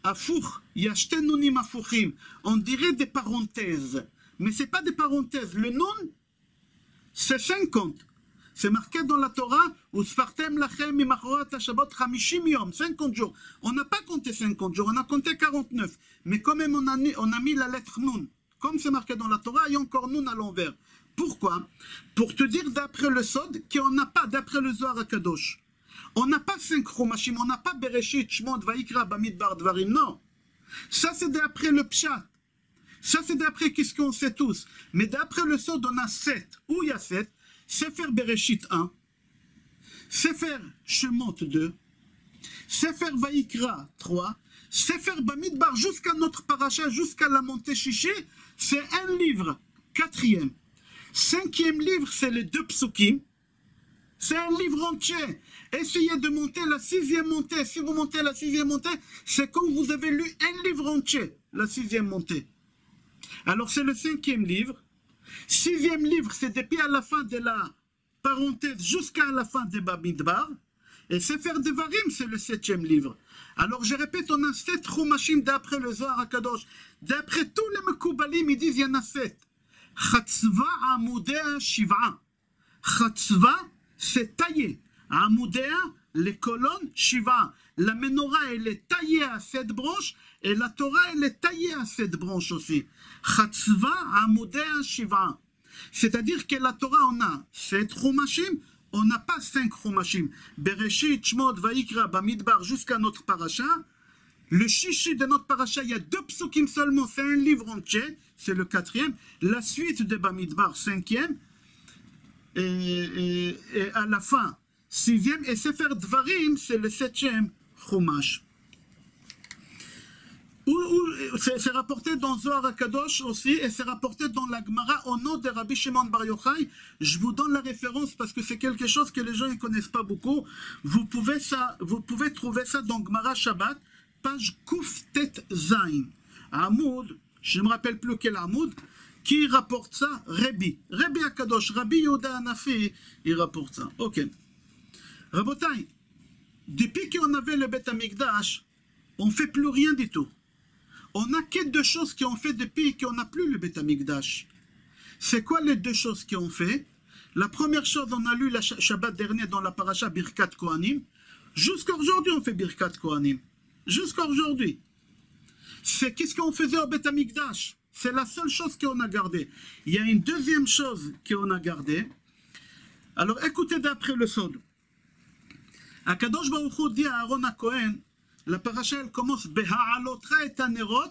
afour? Il y a shte nunim afouchim. On dirait des parenthèses. Mais ce n'est pas des parenthèses. Le nun, c'est 50. C'est marqué dans la Torah, Usfartem lachem imachorot hashabot 50 yom, 50 jours. On n'a pas compté 50 jours, on a compté 49. Mais quand même, on a mis la lettre Nun. Comme c'est marqué dans la Torah, il y a encore Nun à l'envers. Pourquoi? Pour te dire d'après le Sod, qu'on n'a pas, d'après le Zohar HaKadosh. On n'a pas 5 chumashim, on n'a pas Bereshit, Shmot, Vaikra, Bamidbar, Dvarim, non. Ça, c'est d'après le Pshat. Ça, c'est d'après qu'est-ce qu'on sait tous. Mais d'après le Sod, on a 7. Où il y a 7? Sefer Bereshit 1. Sefer Shemot 2. Sefer Vaikra 3. Sefer Bamidbar jusqu'à notre paracha, jusqu'à la montée Shishi, c'est un livre. 4e. 5e livre, c'est les 2 psukim. C'est un livre entier. Essayez de monter la 6e montée. Si vous montez la 6e montée, c'est comme vous avez lu un livre entier, la 6e montée. Alors c'est le 5e livre. 6e livre, c'est depuis à la fin de la parenthèse jusqu'à la fin de Bamidbar. Et Sefer Devarim, c'est le 7e livre. Alors je répète, on a 7 chumashim d'après le Zohar HaKadosh. D'après tous les Mekoubalim, ils disent il y en a 7. Chatzva Amudea Shiv'a. Chatzva, c'est taillé. Amudea, les colonnes, Shiv'a. La menorah, elle est taillée à 7 branches. Et la Torah, elle est taillée à 7 branches aussi. Chatzva Amudea Shiv'a. C'est-à-dire que la Torah, on a 7 chumashim, on n'a pas 5 chumashim. Bereshit, Shmot, Vaikra, Bamidbar, jusqu'à notre paracha. Le chichi de notre paracha, il y a 2 psukim seulement, c'est un livre entier, c'est le 4e. La suite de Bamidbar, 5e. Et à la fin, 6e. Et Sefer Dvarim, c'est le 7e Chumash. C'est rapporté dans Zohar HaKadosh aussi, et c'est rapporté dans la Gemara au nom de Rabbi Shimon Bar Yochai. Je vous donne la référence parce que c'est quelque chose que les gens ne connaissent pas beaucoup. Vous pouvez trouver ça dans Gemara Shabbat, page Kuftet Zain. Hamoud, je ne me rappelle plus quel Hamoud, qui rapporte ça, Rabbi HaKadosh, Rabbi Yehuda Hanafi, il rapporte ça. Ok. Rabotai, depuis qu'on avait le Beth Amikdash, on ne fait plus rien du tout. On a que 2 choses qui ont fait depuis qu'on n'a plus le Beth Amikdash. C'est quoi les 2 choses qui ont fait? La première chose, on a lu la Shabbat dernier dans la paracha Birkat Kohanim. Jusqu'à aujourd'hui, on fait Birkat Kohanim. Jusqu'à aujourd'hui. C'est qu'est-ce qu'on faisait au Beth Amikdash? C'est la seule chose qu'on a gardée. Il y a une deuxième chose qu'on a gardée. Alors écoutez d'après le Sod. Akadosh Baruch Hu dit à Aaron HaKohen, la paracha elle commence Beha'alotra et anerot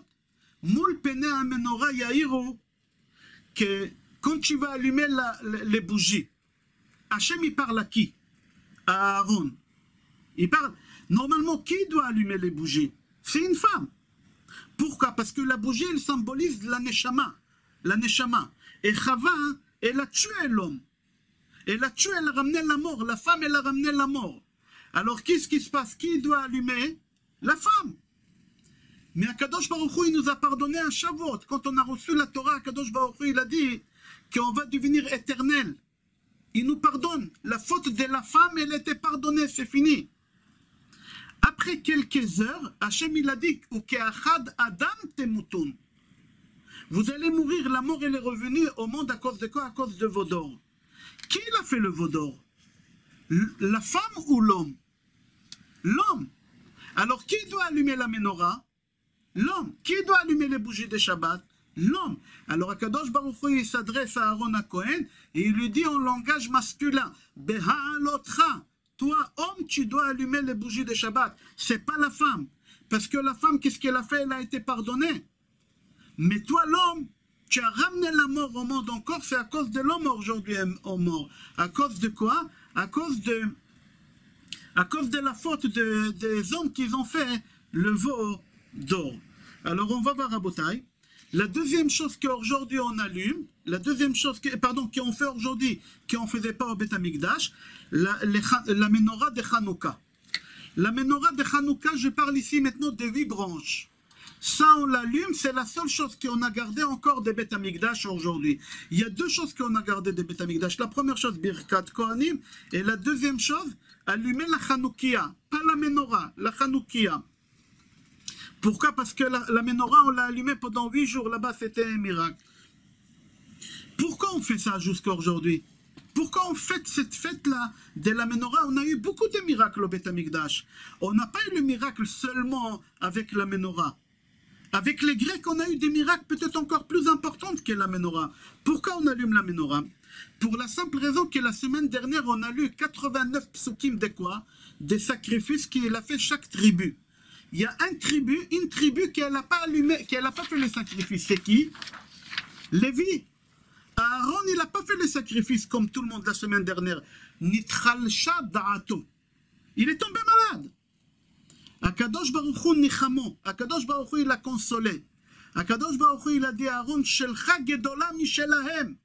mul pene amenora yahiru, que quand tu vas allumer les bougies, Hachem il parle à qui? À Aaron. Il parle. Normalement, qui doit allumer les bougies? C'est une femme. Pourquoi? Parce que la bougie elle symbolise la neshama. La neshama. Et Chava, elle a tué l'homme. Elle a tué, elle a ramené la mort. La femme, elle a ramené la mort. Alors qu'est-ce qui se passe? Qui doit allumer? La femme. Mais Akadosh Baruch Hu, il nous a pardonné à Shavuot. Quand on a reçu la Torah, Akadosh Baruch Hu, il a dit qu'on va devenir éternel. Il nous pardonne. La faute de la femme, elle était pardonnée, c'est fini. Après quelques heures, Hachem il a dit Ukeachad Adam temutun. Vous allez mourir, la mort elle est revenue au monde à cause de quoi? À cause de Vaudor. Qui l'a fait le Vaudor? La femme ou l'homme? L'homme. Alors, qui doit allumer la menorah? L'homme. Qui doit allumer les bougies de Shabbat? L'homme. Alors, Akadosh Baruch Hu, il s'adresse à Aaron HaKohen et il lui dit en langage masculin, Beha'alotra, toi, homme, tu dois allumer les bougies de Shabbat. C'est pas la femme. Parce que la femme, qu'est-ce qu'elle a fait? Elle a été pardonnée. Mais toi, l'homme, tu as ramené la mort au monde encore, c'est à cause de l'homme aujourd'hui au mort. À cause de quoi? À cause de la faute des hommes qui ont fait le veau d'or. Alors on va voir à Botaï. La deuxième chose qu'aujourd'hui on allume, la deuxième chose qu'on fait aujourd'hui, qu'on ne faisait pas au Beth Amikdash, la menorah de Hanouka. La menorah de Hanouka, je parle ici maintenant de 8 branches. Ça on l'allume, c'est la seule chose qu'on a gardé encore de Beth Amikdash aujourd'hui. Il y a 2 choses qu'on a gardées de Beth Amikdash. La première chose, Birkat Kohanim, et la deuxième chose, allumer la Hanoukia, pas la menorah, la Hanoukia. Pourquoi? Parce que la menorah, on l'a allumée pendant 8 jours, là-bas c'était un miracle. Pourquoi on fait ça jusqu'à aujourd'hui? Pourquoi on fête cette fête-là de la menorah? On a eu beaucoup de miracles au Beth Amikdash. On n'a pas eu le miracle seulement avec la menorah. Avec les Grecs, on a eu des miracles peut-être encore plus importants que la menorah. Pourquoi on allume la menorah? Pour la simple raison que la semaine dernière, on a lu 89 psukim de quoi? Des sacrifices qu'il a fait chaque tribu. Il y a une tribu qui n'a pas allumé, qui n'a pas fait les sacrifices. C'est qui? Lévi. Aaron, il n'a pas fait les sacrifices comme tout le monde la semaine dernière. Nitchalsha da'ato. Il est tombé malade. Akadosh Baruch Hu nichamo. Akadosh Baruch Hu, il a consolé. Akadosh Baruch Hu, il a dit à Aaron, Shelcha gedola mishelahem.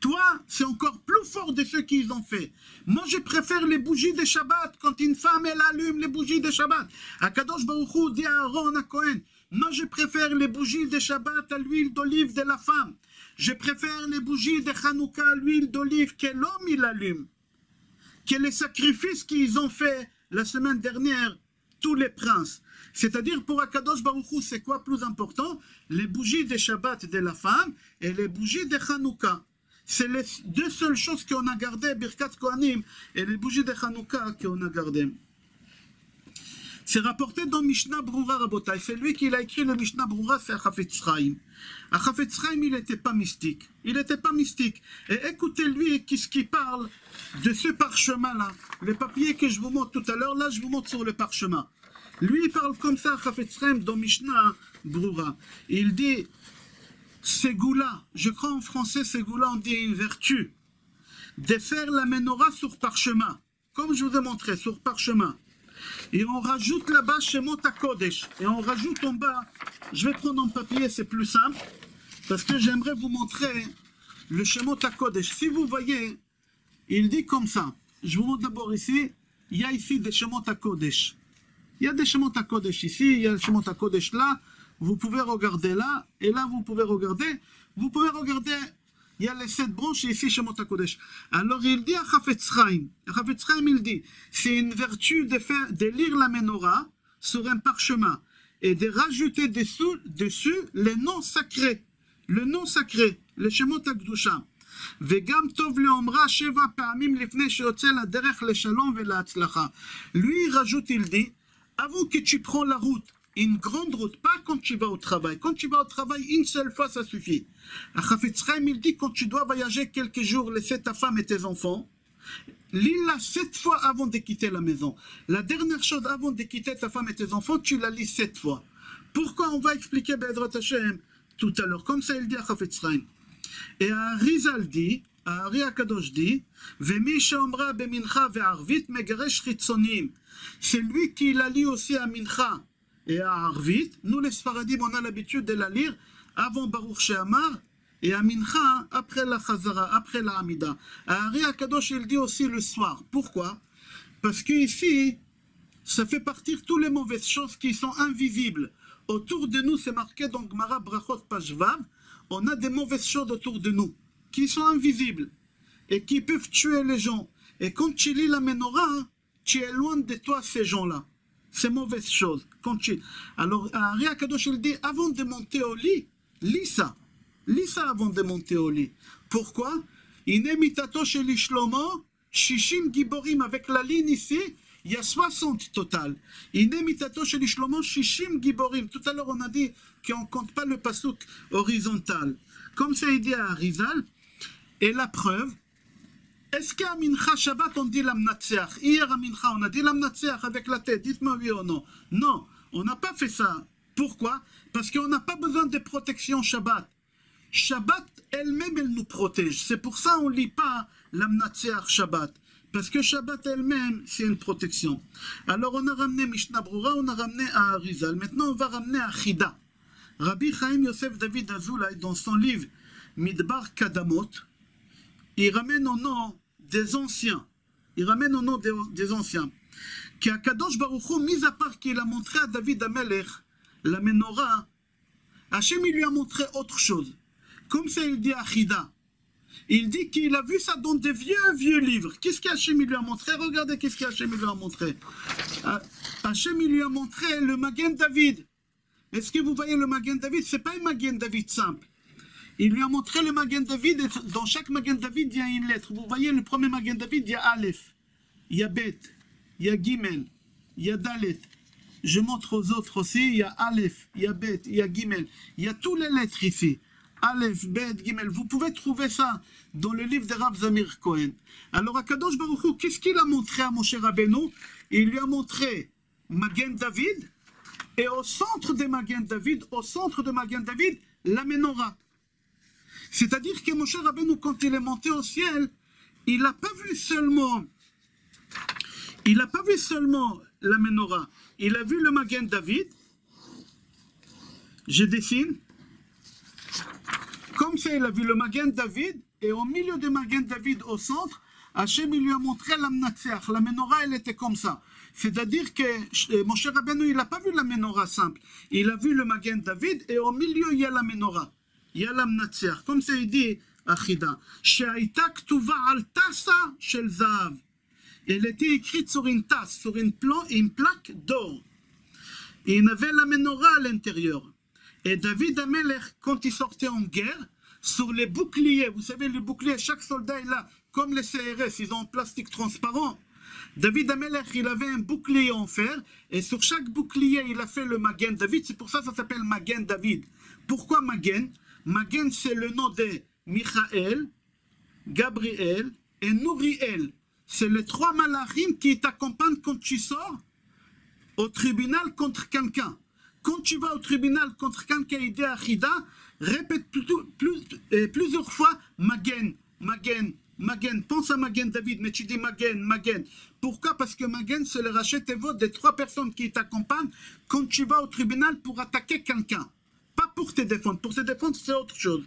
Toi, c'est encore plus fort de ceux qu'ils ont fait. Moi, je préfère les bougies de Shabbat. Quand une femme, elle allume les bougies de Shabbat. Akadosh Baruch Hu dit à Aaron HaKohen, moi, je préfère les bougies de Shabbat à l'huile d'olive de la femme. Je préfère les bougies de Hanouka à l'huile d'olive que l'homme, il allume. Que les sacrifices qu'ils ont fait la semaine dernière, tous les princes. C'est-à-dire, pour Akadosh Baruch Hu, c'est quoi plus important? Les bougies de Shabbat de la femme et les bougies de Hanouka. C'est les 2 seules choses qu'on a gardées, Birkat Kohanim et les bougies de Hanouka qu'on a gardées. C'est rapporté dans Mishnah Brura Rabotai. C'est lui qui a écrit le Mishnah Brura, c'est Chafetz Chaim. Chafetz Chaim, il n'était pas mystique. Il n'était pas mystique. Et écoutez lui, qu'est-ce qu'il parle de ce parchemin-là. Le papier que je vous montre tout à l'heure, là, je vous montre sur le parchemin. Lui, il parle comme ça, Chafetz Chaim, dans Mishnah Brura. Il dit, Ségoula, je crois en français, Ségoula, on dit une vertu, de faire la menorah sur parchemin, comme je vous ai montré, sur parchemin. Et on rajoute là-bas Shemot HaKodesh. Et on rajoute en bas, je vais prendre en papier, c'est plus simple, parce que j'aimerais vous montrer le Shemot HaKodesh. Si vous voyez, il dit comme ça. Je vous montre d'abord ici, il y a ici des Shemot HaKodesh. Il y a des Shemot HaKodesh ici, il y a le Shemot HaKodesh là, vous pouvez regarder là, et là vous pouvez regarder, il y a les 7 branches et ici Shemot HaKodesh. Alors il dit à Chafetz Chaim, il dit, c'est une vertu de lire la menorah sur un parchemin et de rajouter dessus les noms sacrés, le nom sacré, le Shemot HaKdusha. וגם טוב לאומרה 7 פעמים לפני שיוצא לדרך לשלום ולהצלחה. Lui il rajoute, il dit, avant que tu prends la route, une grande route, pas quand tu vas au travail. Quand tu vas au travail, une seule fois, ça suffit. À Chafetz Chaim, il dit, quand tu dois voyager quelques jours, laisser ta femme et tes enfants, lis-la 7 fois avant de quitter la maison. La dernière chose avant de quitter ta femme et tes enfants, tu la lis 7 fois. Pourquoi? On va expliquer Be'ezrat Hashem tout à l'heure. Comme ça, il dit à Chafetz Chaim. Et à Arizal dit, à Ari Akadosh dit, Vemi sheomra bemincha ve'arvit megaresh chitzonim. C'est lui qui la lit aussi à Mincha et à Arvit. Nous les Sfaradim, on a l'habitude de la lire avant Baruch She'amar et à Mincha après la Chazara, après la Hamida. À Ari Akadosh, il dit aussi le soir. Pourquoi? Parce qu'ici, ça fait partir toutes les mauvaises choses qui sont invisibles. Autour de nous, c'est marqué dans Gemara Brachot Page Vav, on a des mauvaises choses autour de nous, qui sont invisibles, et qui peuvent tuer les gens. Et quand tu lis la menorah, tu éloignes de toi ces gens-là, ces mauvaises choses. Alors, Ari Akadosh, il dit, avant de monter au lit, lis ça avant de monter au lit. Pourquoi? Ine mitato shel Shlomo, shishim giborim, avec la ligne ici, il y a 60 total. Ine mitato shel Shlomo, shishim giborim. Tout à l'heure, on a dit qu'on ne compte pas le pasouk horizontal. Comme ça, il dit à Arizal. Et la preuve, est-ce qu'à Mincha Shabbat, on dit l'amnatseach? Hier à Mincha, on a dit l'amnatseach avec la tête. Dites-moi oui ou non. Non, on n'a pas fait ça. Pourquoi? Parce qu'on n'a pas besoin de protection Shabbat. Shabbat, elle-même, elle nous protège. C'est pour ça qu'on ne lit pas l'amnatseach Shabbat. Parce que Shabbat elle-même, c'est une protection. Alors on a ramené Mishnah Brura, on a ramené à Arizal. Maintenant, on va ramener à Chida. Rabbi Chaim Yosef David Azoulay, dans son livre Midbar Kadamot, il ramène au nom des anciens. Qui a Kadosh Baruch Hu, mis à part qu'il a montré à David Amelech la menorah, Hachem il lui a montré autre chose. Comme ça, il dit à Chida. Il dit qu'il a vu ça dans des vieux livres. Qu'est-ce qu'Hachem lui a montré? Regardez qu'est-ce qu'Hachem lui a montré. Hachem lui a montré le Magen David. Est-ce que vous voyez le Magen David? Ce n'est pas un Magen David simple. Il lui a montré le Magen David, et dans chaque Magen David, il y a une lettre. Vous voyez le premier Magen David, il y a Aleph, il y a Bet, il y a Gimel, il y a Dalet. Je montre aux autres aussi, il y a Aleph, il y a Bet, il y a Gimel. Il y a toutes les lettres ici. Aleph, Bet, Gimel. Vous pouvez trouver ça dans le livre de Rav Zamir Cohen. Alors, Akadosh Baruch Hu, qu'est-ce qu'il a montré à Moshe Rabbeinu? Il lui a montré Magen David, et au centre de Magen David, la menorah. C'est-à-dire que Moshe Rabbeinu, quand il est monté au ciel, il n'a pas vu seulement la menorah, il a vu le Magen David. Je dessine. Comme ça, il a vu le Magen David, et au milieu de Magen David, au centre, Hachem il lui a montré l'amnatseach. La menorah, elle était comme ça. C'est-à-dire que Moshe Rabbeinu, il n'a pas vu la menorah simple. Il a vu le Magen David, et au milieu, il y a la menorah. Il y a l'amnatseach. Comme ça, il dit à Chida, She'aita ktuva al tassa shel zahav. Elle était écrite sur une tasse, sur une plaque d'or. Et il y avait la menorah à l'intérieur. Et David Amelech, quand il sortait en guerre, sur les boucliers, vous savez, les boucliers, chaque soldat est là, comme les CRS, ils ont un plastique transparent. David Amelech, il avait un bouclier en fer, et sur chaque bouclier, il a fait le Magen David. C'est pour ça que ça s'appelle Magen David. Pourquoi Magen? Magen, c'est le nom de Michael, Gabriel et Nouriel. C'est les 3 malachim qui t'accompagnent quand tu sors au tribunal contre quelqu'un. Quand tu vas au tribunal contre quelqu'un idée Achida, répète plusieurs fois Magen, Magen, Magen. Pense à Magen David, mais tu dis Magen, Magen. Pourquoi? Parce que Magen, c'est le rachet vote des 3 personnes qui t'accompagnent quand tu vas au tribunal pour attaquer quelqu'un. Pas pour te défendre. Pour te défendre, c'est autre chose.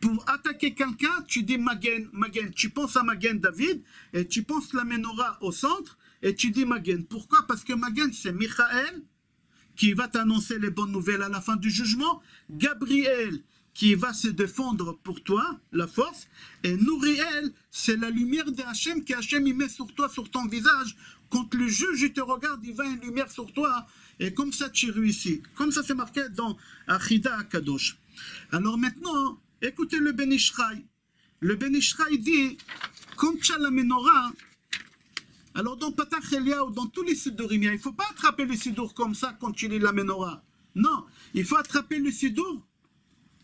Pour attaquer quelqu'un, tu dis Magen, Magen. Tu penses à Magen David et tu penses la menorah au centre et tu dis Magen. Pourquoi? Parce que Magen, c'est Michael qui va t'annoncer les bonnes nouvelles à la fin du jugement. Gabriel qui va se défendre pour toi, la force. Et Nouriel, c'est la lumière de Hachem que Hachem il met sur toi, sur ton visage. Quand le juge il te regarde, il va une lumière sur toi. Et comme ça, tu réussis. Comme ça, c'est marqué dans Achida Kadosh. Alors maintenant, écoutez le Ben Ishraï. Le Ben Ishraï dit, quand tu as la menorah, alors dans Patach Eliyahu, dans tous les sidurim, il ne faut pas attraper le sidur comme ça quand tu lis la menorah. Non, il faut attraper le sidur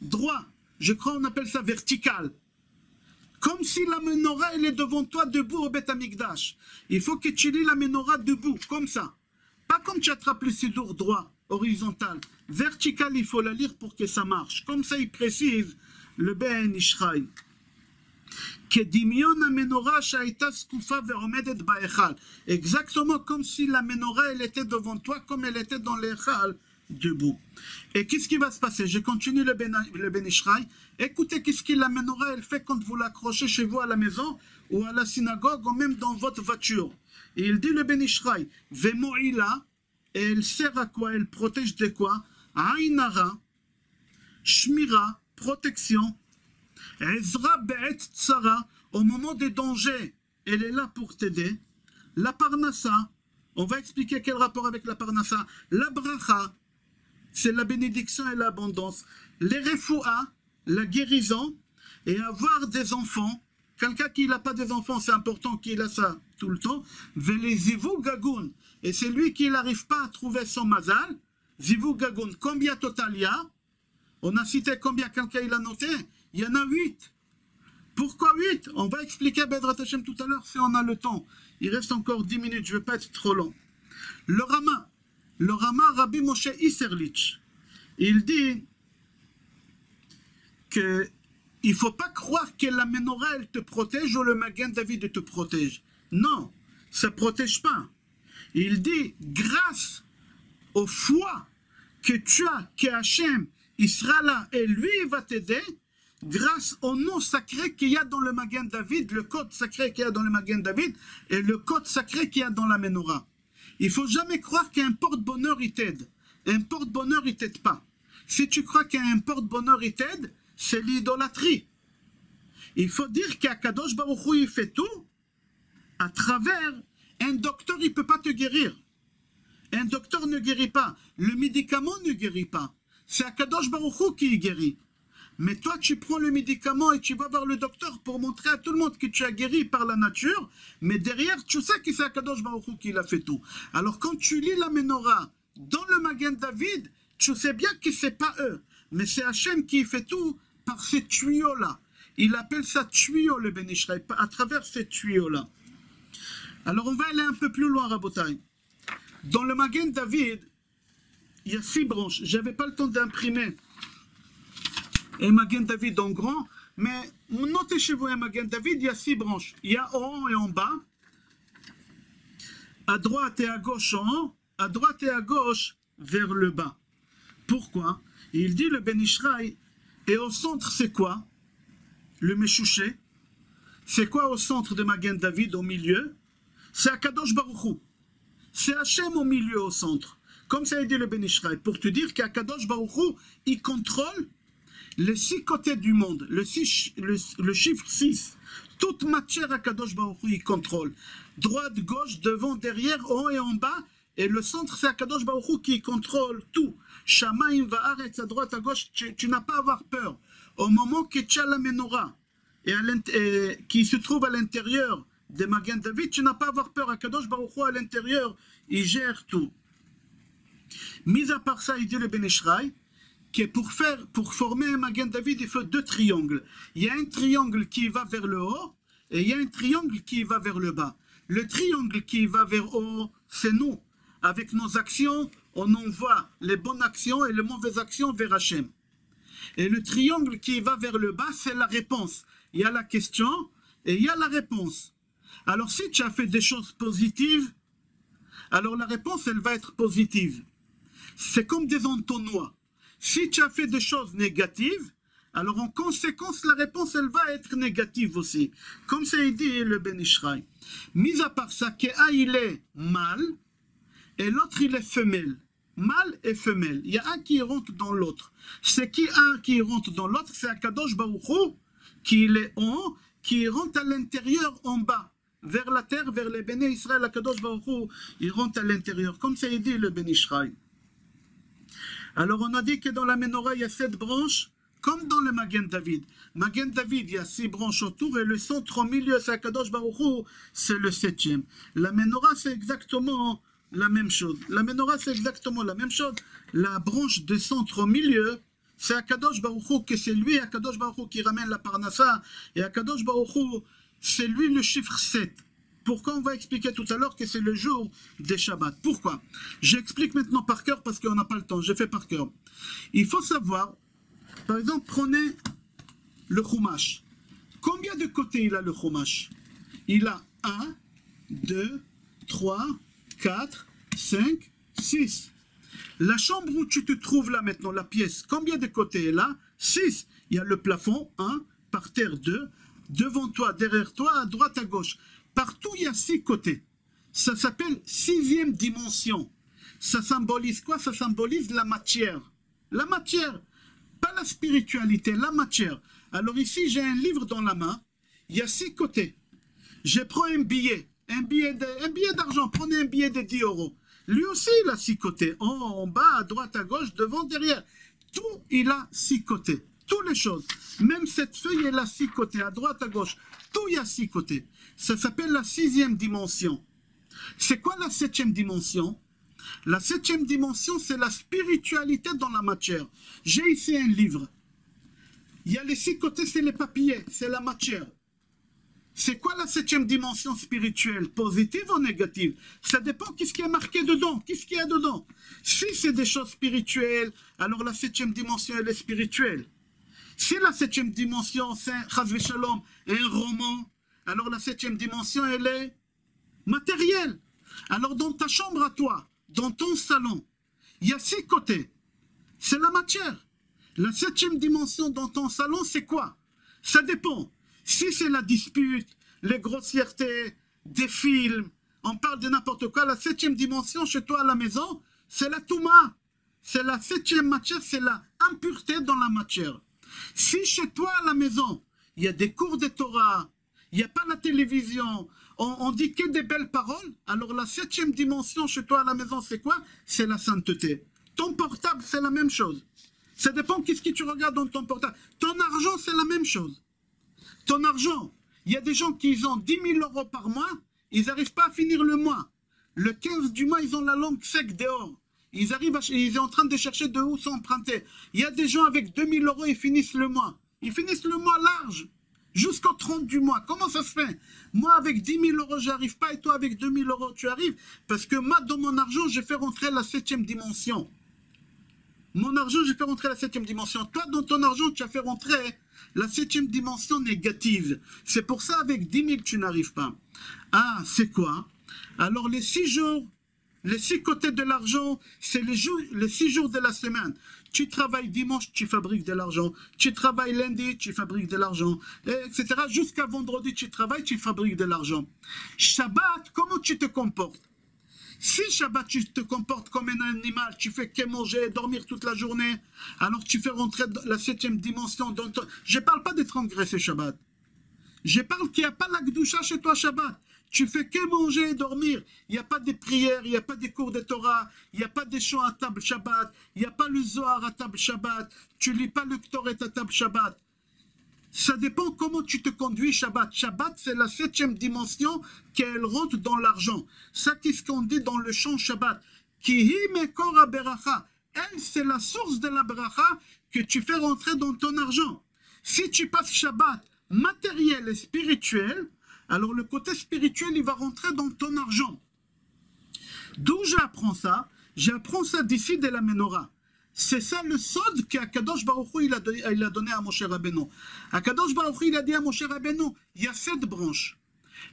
droit. Je crois qu'on appelle ça vertical. Comme si la menorah, elle est devant toi, debout au Beth Amikdash. Il faut que tu lis la menorah debout, comme ça. Pas comme tu attrapes le sidur droit, horizontal. Vertical, il faut la lire pour que ça marche. Comme ça, il précise le Ben Ishraï. Exactement comme si la menorah, elle était devant toi, comme elle était dans l'Echal, debout. Et qu'est-ce qui va se passer? Je continue le Ben Ishraï. Écoutez qu'est-ce que la menorah, elle fait quand vous l'accrochez chez vous à la maison, ou à la synagogue, ou même dans votre voiture. Et il dit le Ben Ishraï, Vemo'ila, et elle sert à quoi? Elle protège de quoi? Ainara, Shmira, protection, Ezra Be'et Tsara, au moment des dangers, elle est là pour t'aider. La Parnassa, on va expliquer quel rapport avec la Parnassa. La Bracha, c'est la bénédiction et l'abondance. Les Refoua, la guérison, et avoir des enfants. Quelqu'un qui n'a pas des enfants, c'est important qu'il a ça tout le temps. Vele Zivu Gagoun, et c'est lui qui n'arrive pas à trouver son mazal. Zivu Gagoun, combien total il y a? On a cité combien quelqu'un il a noté? Il y en a 8. Pourquoi 8? On va expliquer Bedrat Hashem tout à l'heure si on a le temps. Il reste encore 10 minutes, je ne vais pas être trop long. Le Rama Rabbi Moshe Isserlich, il dit que il ne faut pas croire que la menorah elle te protège ou le Magen David te protège. Non, ça ne protège pas. Il dit, grâce au foi que tu as, que Hachem, il sera là et lui il va t'aider, grâce au nom sacré qu'il y a dans le Magen David, le code sacré qu'il y a dans le Magen David et le code sacré qu'il y a dans la menorah. Il ne faut jamais croire qu'un porte-bonheur il t'aide. Un porte-bonheur il t'aide pas. Si tu crois qu'un porte-bonheur il t'aide, c'est l'idolâtrie. Il faut dire qu'Akadosh Baruch Hu il fait tout à travers un docteur, il ne peut pas te guérir. Un docteur ne guérit pas. Le médicament ne guérit pas. C'est Akadosh Baruch Hu qui guérit. Mais toi, tu prends le médicament et tu vas voir le docteur pour montrer à tout le monde que tu as guéri par la nature. Mais derrière, tu sais que c'est Akadosh Baruch Hu qui l'a fait tout. Alors quand tu lis la menorah dans le Magen David, tu sais bien que ce n'est pas eux. Mais c'est Hachem qui fait tout par ces tuyaux-là. Il appelle ça tuyau, le Ben Ishraï, à travers ces tuyaux-là. Alors on va aller un peu plus loin, Rabotai. Dans le Magen David, il y a 6 branches. Je n'avais pas le temps d'imprimer un Magen David en grand, mais notez chez vous un Magen David, il y a 6 branches. Il y a en haut et en bas, à droite et à gauche en haut, à droite et à gauche vers le bas. Pourquoi? Il dit le Ben Ishraï, et au centre c'est quoi? Le Meshouché. C'est quoi au centre de Magen David, au milieu? C'est Akadosh Baruch Hu. C'est Hachem au milieu, au centre. Comme ça a dit le Ben Ishraï, pour te dire qu'Akadosh Baruch Hu, il contrôle les 6 côtés du monde, le chiffre 6. Toute matière Akadosh Baruch Hu, il contrôle. Droite, gauche, devant, derrière, en haut et en bas. Et le centre, c'est Akadosh Baruch Hu qui contrôle tout. Shamaim va'aretz, à droite, à gauche, tu n'as pas à avoir peur. Au moment que tu as la menorah, qui se trouve à l'intérieur de Magen David, tu n'as pas à avoir peur. Akadosh Baruch Hu, à l'intérieur, il gère tout. Mis à part ça, il dit le Ben Ishraï, que pour former un Magen David, il faut 2 triangles. Il y a un triangle qui va vers le haut, et il y a un triangle qui va vers le bas. Le triangle qui va vers le haut, c'est nous. avec nos actions, on envoie les bonnes actions et les mauvaises actions vers Hachem. Et le triangle qui va vers le bas, c'est la réponse. Il y a la question et il y a la réponse. Alors si tu as fait des choses positives, alors la réponse, elle va être positive. C'est comme des entonnoirs. Si tu as fait des choses négatives, alors en conséquence, la réponse, elle va être négative aussi. Comme c'est dit le Ben Ishraï. Mis à part ça, qu'un il est mâle et l'autre il est femelle. Mâle et femelle. Il y a un qui rentre dans l'autre. C'est qui un qui rentre dans l'autre? C'est Akadosh Baruch Hu, qui est en haut, qui rentre à l'intérieur en bas. Vers la terre, vers les Béné Israël, Akadosh Baruch Hu, il rentre à l'intérieur. Comme c'est dit le Ben Ishraï. Alors on a dit que dans la menorah, il y a 7 branches, comme dans le Magen David. Magen David, il y a 6 branches autour, et le centre au milieu, c'est Akadosh Baruch Hu, c'est le 7e. La menorah, c'est exactement la même chose. La menorah, c'est exactement la même chose. La branche de centre au milieu, c'est Akadosh Baruch Hu, que c'est lui, Akadosh Baruch Hu, qui ramène la parnassa, et Akadosh Baruch Hu, c'est lui le chiffre 7. Pourquoi? On va expliquer tout à l'heure que c'est le jour des Shabbats. Pourquoi? J'explique maintenant par cœur parce qu'on n'a pas le temps. J'ai fait par cœur. Il faut savoir, par exemple, prenez le Chumash. Combien de côtés il a le Chumash? Il a 1, 2, 3, 4, 5, 6. La chambre où tu te trouves là maintenant, la pièce, combien de côtés est là? 6. Il y a le plafond, 1, par terre 2, devant toi, derrière toi, à droite, à gauche. Partout, il y a 6 côtés. Ça s'appelle 6e dimension. Ça symbolise quoi? Ça symbolise la matière. La matière, pas la spiritualité, la matière. Alors ici, j'ai un livre dans la main. Il y a 6 côtés. Je prends un billet d'argent. Prenez un billet de 10 euros. Lui aussi, il a 6 côtés. En bas, à droite, à gauche, devant, derrière. Tout, il a 6 côtés. Toutes les choses. Même cette feuille, elle a 6 côtés, à droite, à gauche. Tout, il y a 6 côtés. Ça s'appelle la 6e dimension. C'est quoi la 7e dimension? La 7e dimension, c'est la spiritualité dans la matière. J'ai ici un livre. Il y a les 6 côtés, c'est les papiers, c'est la matière. C'est quoi la 7e dimension spirituelle? Positive ou négative? Ça dépend qu'est-ce qui est marqué dedans. Qu'est-ce qu'il y a dedans? Si c'est des choses spirituelles, alors la 7e dimension, elle est spirituelle. Si la 7e dimension, c'est Chas v'Shalom, un roman, alors la 7e dimension, elle est matérielle. Alors dans ta chambre à toi, dans ton salon, il y a 6 côtés. C'est la matière. La 7e dimension dans ton salon, c'est quoi? Ça dépend. Si c'est la dispute, les grossièretés, des films, on parle de n'importe quoi, la 7e dimension chez toi à la maison, c'est la Touma. C'est la 7e matière, c'est la impureté dans la matière. Si chez toi à la maison, il y a des cours de Torah, il n'y a pas la télévision, on dit que des belles paroles, alors la 7e dimension chez toi à la maison, c'est quoi? C'est la sainteté. Ton portable, c'est la même chose. Ça dépend qu'est-ce que tu regardes dans ton portable. Ton argent, c'est la même chose. Ton argent, il y a des gens qui ont 10 000 euros par mois, ils n'arrivent pas à finir le mois. Le 15 du mois, ils ont la langue sec dehors. Ils sont en train de chercher de où s'emprunter. Il y a des gens avec 2 000 euros, ils finissent le mois. Ils finissent le mois large, jusqu'au 30 du mois. Comment ça se fait? Moi, avec 10 000 euros, j'arrive pas, et toi, avec 2 000 euros, tu arrives. Parce que moi, dans mon argent, j'ai fait rentrer la 7e dimension. Mon argent, j'ai fait rentrer la 7e dimension. Toi, dans ton argent, tu as fait rentrer la 7e dimension négative. C'est pour ça, avec 10 000, tu n'arrives pas. Ah, c'est quoi? Alors, les 6 jours, les 6 côtés de l'argent, c'est les 6 jours de la semaine. Tu travailles dimanche, tu fabriques de l'argent. Tu travailles lundi, tu fabriques de l'argent. Etc. Jusqu'à vendredi, tu travailles, tu fabriques de l'argent. Shabbat, comment tu te comportes? Si Shabbat, tu te comportes comme un animal, tu fais que manger, dormir toute la journée, alors tu fais rentrer la 7e dimension dans ton... Je ne parle pas de transgresser Shabbat. Je parle qu'il n'y a pas la Gdusha chez toi Shabbat. Tu fais que manger et dormir. Il n'y a pas de prières, il n'y a pas des cours de Torah, il n'y a pas des chants à table Shabbat, il n'y a pas le Zohar à table Shabbat, tu ne lis pas le Ktoret à table Shabbat. Ça dépend comment tu te conduis Shabbat. Shabbat, c'est la 7e dimension qu'elle rentre dans l'argent. Ça, qu'est-ce qu'on dit dans le chant Shabbat? Kihi mekor haberacha. Elle, c'est la source de la bracha que tu fais rentrer dans ton argent. Si tu passes Shabbat matériel et spirituel, alors le côté spirituel, il va rentrer dans ton argent. D'où j'apprends ça? J'apprends ça d'ici de la menorah. C'est ça le sod qu'Akadosh Baruch Hu il a donné à Moshe Rabbeinu. Akadosh Baruch Hu il a dit à Moshe Rabbeinu, il y a 7 branches.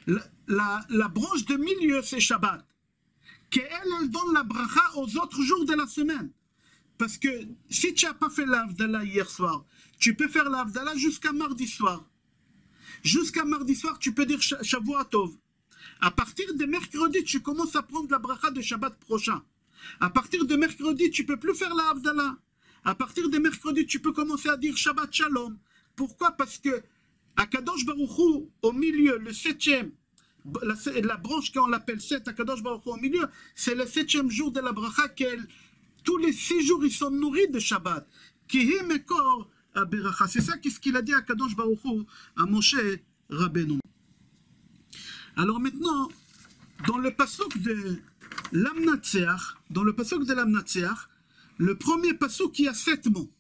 La branche de milieu c'est Shabbat. Elle donne la bracha aux autres jours de la semaine. Parce que si tu n'as pas fait l'Havdalah hier soir, tu peux faire l'Havdalah jusqu'à mardi soir. Jusqu'à mardi soir, tu peux dire Shavua Tov. À partir de mercredi, tu commences à prendre la bracha de Shabbat prochain. À partir de mercredi, tu ne peux plus faire la Havdalah. À partir de mercredi, tu peux commencer à dire Shabbat Shalom. Pourquoi? Parce que Akadosh Baruch Hu, au milieu, le 7e, la branche qu'on l'appelle 7, Akadosh Baruch Hu au milieu, c'est le 7e jour de la bracha tous les 6 jours, ils sont nourris de Shabbat. Kihi mekor aberacha. C'est ça qu'est-ce qu'il a dit à Akadosh Baruch Hu, à Moshe Rabbeinu. Alors maintenant, dans le pasuk de l'Amnatseach, le premier pasuk, il y a 7 mots.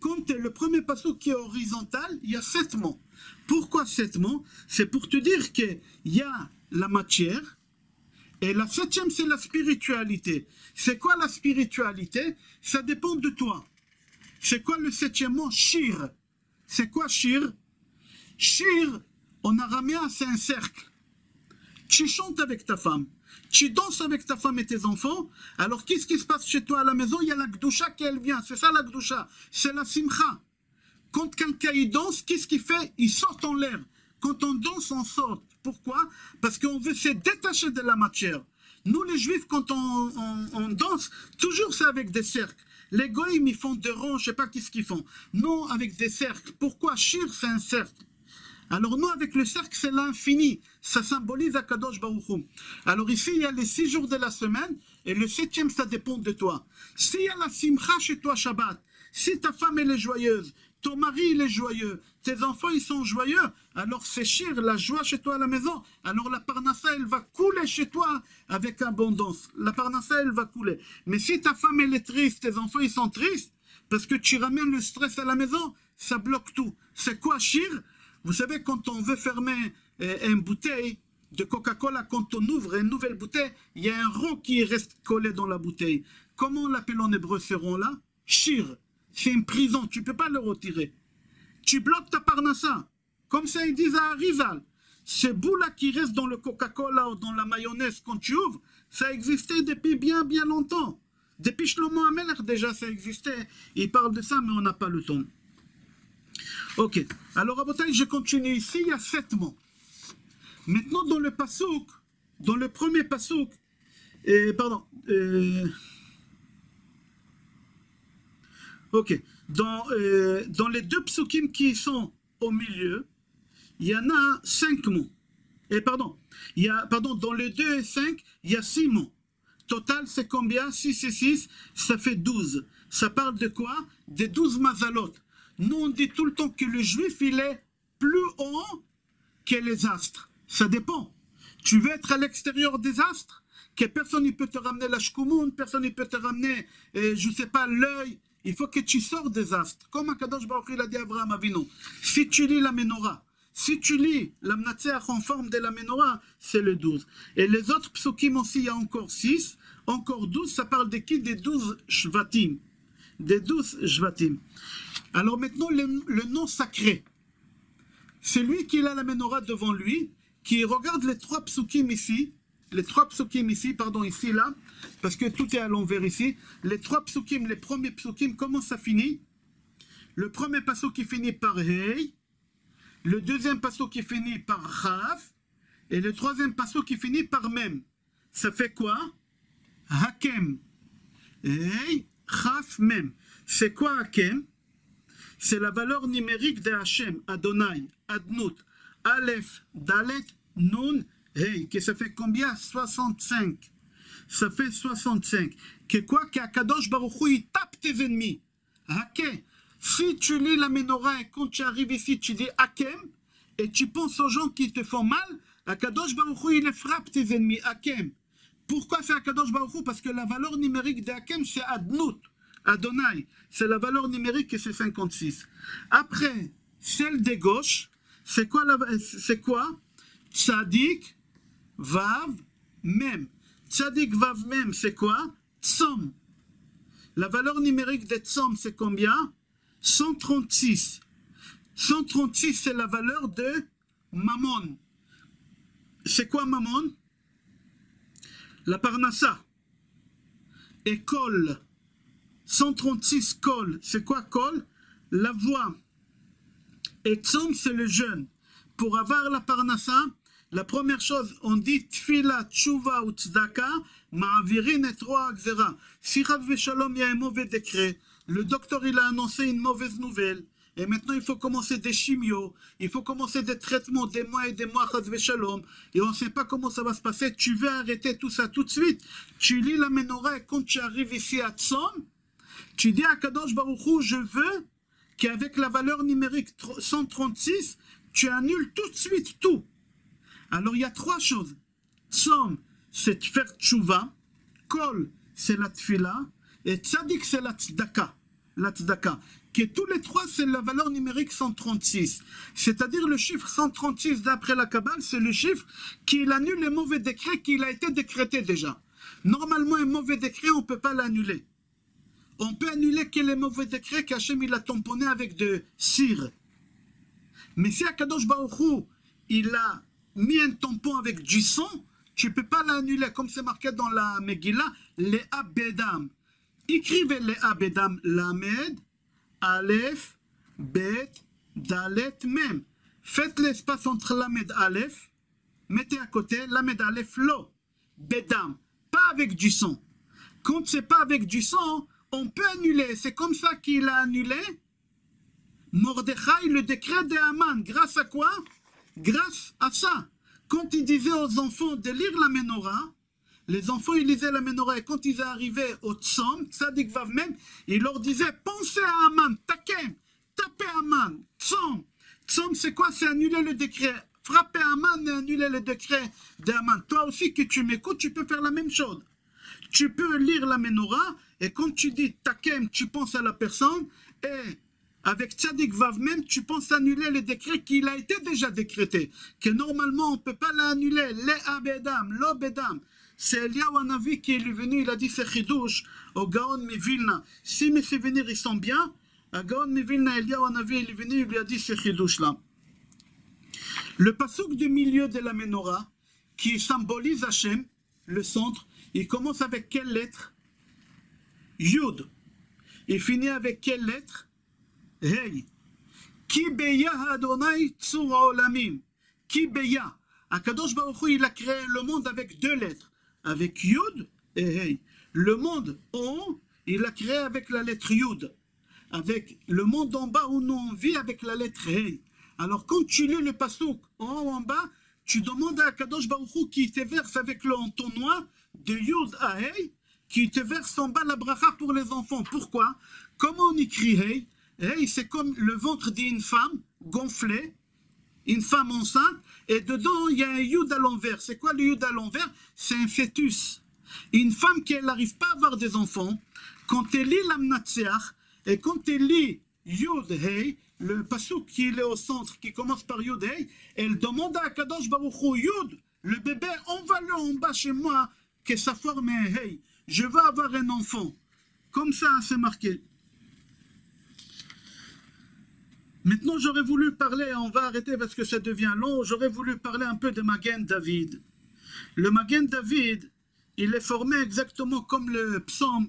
Quand le premier pasuk qui est horizontal, il y a 7 mots. Pourquoi 7 mots? C'est pour te dire qu'il y a la matière, et la 7e, c'est la spiritualité. C'est quoi la spiritualité? Ça dépend de toi. C'est quoi le 7e mot? Shir. C'est quoi Shir? Shir, en araméen, c'est un cercle. Tu chantes avec ta femme. Tu danses avec ta femme et tes enfants. Alors, qu'est-ce qui se passe chez toi à la maison? Il y a la Gdusha qui elle vient. C'est ça la Gdusha. C'est la Simcha. Quand quelqu'un il danse, qu'est-ce qu'il fait? Il sort en l'air. Quand on danse, on sort. Pourquoi? Parce qu'on veut se détacher de la matière. Nous, les Juifs, quand on danse, toujours c'est avec des cercles. Les goïms, ils font des ronds, je ne sais pas qu'est-ce qu'ils font. Non, avec des cercles. Pourquoi? Shir, c'est un cercle. Alors nous, avec le cercle, c'est l'infini. Ça symbolise Akadosh Baruch Hu. Alors ici, il y a les 6 jours de la semaine, et le 7e, ça dépend de toi. S'il y a la simcha chez toi, Shabbat, si ta femme, elle est joyeuse, ton mari, il est joyeux, tes enfants, ils sont joyeux, alors c'est shir, la joie chez toi à la maison. Alors la parnassa, elle va couler chez toi avec abondance. La parnassa, elle va couler. Mais si ta femme, elle est triste, tes enfants, ils sont tristes, parce que tu ramènes le stress à la maison, ça bloque tout. C'est quoi shir? Vous savez, quand on veut fermer une bouteille de Coca-Cola, quand on ouvre une nouvelle bouteille, il y a un rond qui reste collé dans la bouteille. Comment on l'appelle en hébreu ce rond-là? Shir. C'est une prison, tu ne peux pas le retirer. Tu bloques ta parnassa. Comme ça, ils disent à Arizal. Ces bouts-là qui restent dans le Coca-Cola ou dans la mayonnaise quand tu ouvres, ça existait depuis bien, bien longtemps. Depuis Shlomo HaMelech, déjà, ça existait. Il parle de ça, mais on n'a pas le temps. Ok. Alors, à Botaï, je continue ici. Il y a 7 mots. Maintenant, dans le pasuk, dans le premier pasuk, ok. Dans les 2 psukim qui sont au milieu, il y en a 5 mots. Dans les 2 et 5, il y a 6 mots. Total, c'est combien? 6 et 6, ça fait 12. Ça parle de quoi? Des 12 mazalot. Nous, on dit tout le temps que le juif, il est plus haut que les astres. Ça dépend. Tu veux être à l'extérieur des astres? Que personne ne peut te ramener la shkoumoun, personne ne peut te ramener, je ne sais pas, l'œil. Il faut que tu sors des astres. Comme Akadosh Baruch Hu a dit à Abraham Avinu. Si tu lis la menorah, si tu lis la Mnatseach en forme de la menorah, c'est le 12. Et les autres psukim aussi, il y a encore 6, encore 12. Ça parle de qui? Des 12 shvatim. Des 12 shvatim. Alors maintenant, le nom sacré. C'est lui qui a la menorah devant lui, qui regarde les 3 psukim ici. Les 3 psukim ici, ici, là, parce que tout est à l'envers ici. Les 3 psukim, les premiers psukim, comment ça finit? Le premier pasuk qui finit par Hey, le deuxième pasuk qui finit par Chaf, et le troisième pasuk qui finit par Mem. Ça fait quoi? Hakem. Hey, Chaf, Mem. C'est quoi Hakem? C'est la valeur numérique de Hashem, Adonai, Adnut, Aleph, Dalet, Nun, Hey, que ça fait combien? 65. Ça fait 65. Que quoi? Qu'Akadosh Baruch Hu, il tape tes ennemis. Ok. Si tu lis la menorah et quand tu arrives ici, tu dis Hakem, et tu penses aux gens qui te font mal, Akadosh Baruch Hu, il frappe tes ennemis. Hakem. Pourquoi c'est Akadosh Baruch Hu? Parce que la valeur numérique de Hakem, c'est Adnut, Adonai. C'est la valeur numérique et c'est 56. Après, celle de gauche, c'est quoi? Tzadik, Vav, Mem. Tzadik Vav Mem, c'est quoi? Tzom. La valeur numérique de Tzom, c'est combien? 136. 136, c'est la valeur de Mammon. C'est quoi Mammon? La Parnassa. Et Kol. 136 Kol. C'est quoi Kol? La voix. Et Tzom, c'est le jeûne. Pour avoir la Parnassa, la première chose, on dit Tfila, Tshuva ou Tzedaka, Ma'avirin et Roa Gzera. Si Rav Veshalom, il y a un mauvais décret, le docteur il a annoncé une mauvaise nouvelle, et maintenant il faut commencer des chimios, il faut commencer des traitements des mois et des mois, Rav Veshalom, et on ne sait pas comment ça va se passer, tu veux arrêter tout ça tout de suite, tu lis la Menorah et quand tu arrives ici à Tzom, tu dis à Kadosh Baruch Hu, je veux qu'avec la valeur numérique 136, tu annules tout de suite tout. Alors il y a trois choses. Tzom, c'est faire tchouva. Kol, c'est la tfila. Et tzadik, c'est la tzedaka. La tzedaka. Que tous les trois, c'est la valeur numérique 136. C'est-à-dire le chiffre 136 d'après la Kabbale, c'est le chiffre qui annule les mauvais décrets qui a été décrété déjà. Normalement, un mauvais décret, on ne peut pas l'annuler. On peut annuler que les mauvais décrets qu'Hachem il a tamponné avec de cire. Mais si Akadosh Baruch Hu, il a mis un tampon avec du sang, tu ne peux pas l'annuler, comme c'est marqué dans la Megillah, les Abedam. Écrivez les Abedam, Lamed, Aleph, Bet, Dalet, Mem. Faites l'espace entre Lamed, Aleph, mettez à côté Lamed, Aleph, Lo, Bedam, pas avec du sang. Quand c'est pas avec du sang, on peut annuler. C'est comme ça qu'il a annulé Mordechai, le décret de Haman. Grâce à quoi? Grâce à ça. Quand il disait aux enfants de lire la Menorah, les enfants ils lisaient la Menorah et quand ils arrivaient au Tzom, Tzadik Vav Mem, il leur disait pensez à Haman, takem, tapez Haman, Tzom. Tzom c'est quoi? C'est annuler le décret. Frapper Haman et annuler le décret de Haman. Toi aussi que tu m'écoutes, tu peux faire la même chose. Tu peux lire la Menorah et quand tu dis takem, tu penses à la personne et avec Tzadik Vav Mem, tu penses annuler le décret qui a été déjà décrété. Que normalement, on ne peut pas l'annuler. Les Abedam, l'Obedam. C'est Eliyahu Hanavi qui est venu, il a dit c'est Chidouche au Gaon Mivilna. Si mes souvenirs ils sont bien, à Gaon Mivilna, Eliyahu Hanavi il est venu, il lui a dit c'est Chidouche là. Le passouk du milieu de la Menorah, qui symbolise Hachem, le centre, il commence avec quelle lettre? Yud. Il finit avec quelle lettre? Hey, Ki beya Adonai tzur olamim. Ki beya. Akadosh Baruch Hu, il a créé le monde avec deux lettres, avec Yud et Hey. Le monde en haut, il l'a créé avec la lettre Yud. Avec le monde en bas où nous on vit avec la lettre Hey. Alors quand tu lis le passouk en haut en bas, tu demandes à Akadosh Baruch Hu qui te verse avec le entonnoir de Yud à Hey, qui te verse en bas la bracha pour les enfants. Pourquoi? Comment on écrit Hey? Hey, c'est comme le ventre d'une femme gonflé, une femme enceinte, et dedans il y a un yud à l'envers. C'est quoi le yud à l'envers? C'est un fœtus. Une femme qui n'arrive pas à avoir des enfants, quand elle lit l'amnatseach, et quand elle lit yud hey, le passouk qui est au centre, qui commence par yud hey, elle demande à Kadosh Baruch Hu, yud, le bébé, envoie-le en bas chez moi, que ça forme un hey. Je veux avoir un enfant. Comme ça, c'est marqué. Maintenant, j'aurais voulu parler, on va arrêter parce que ça devient long, j'aurais voulu parler un peu de Magen David. Le Magen David, il est formé exactement comme le psaume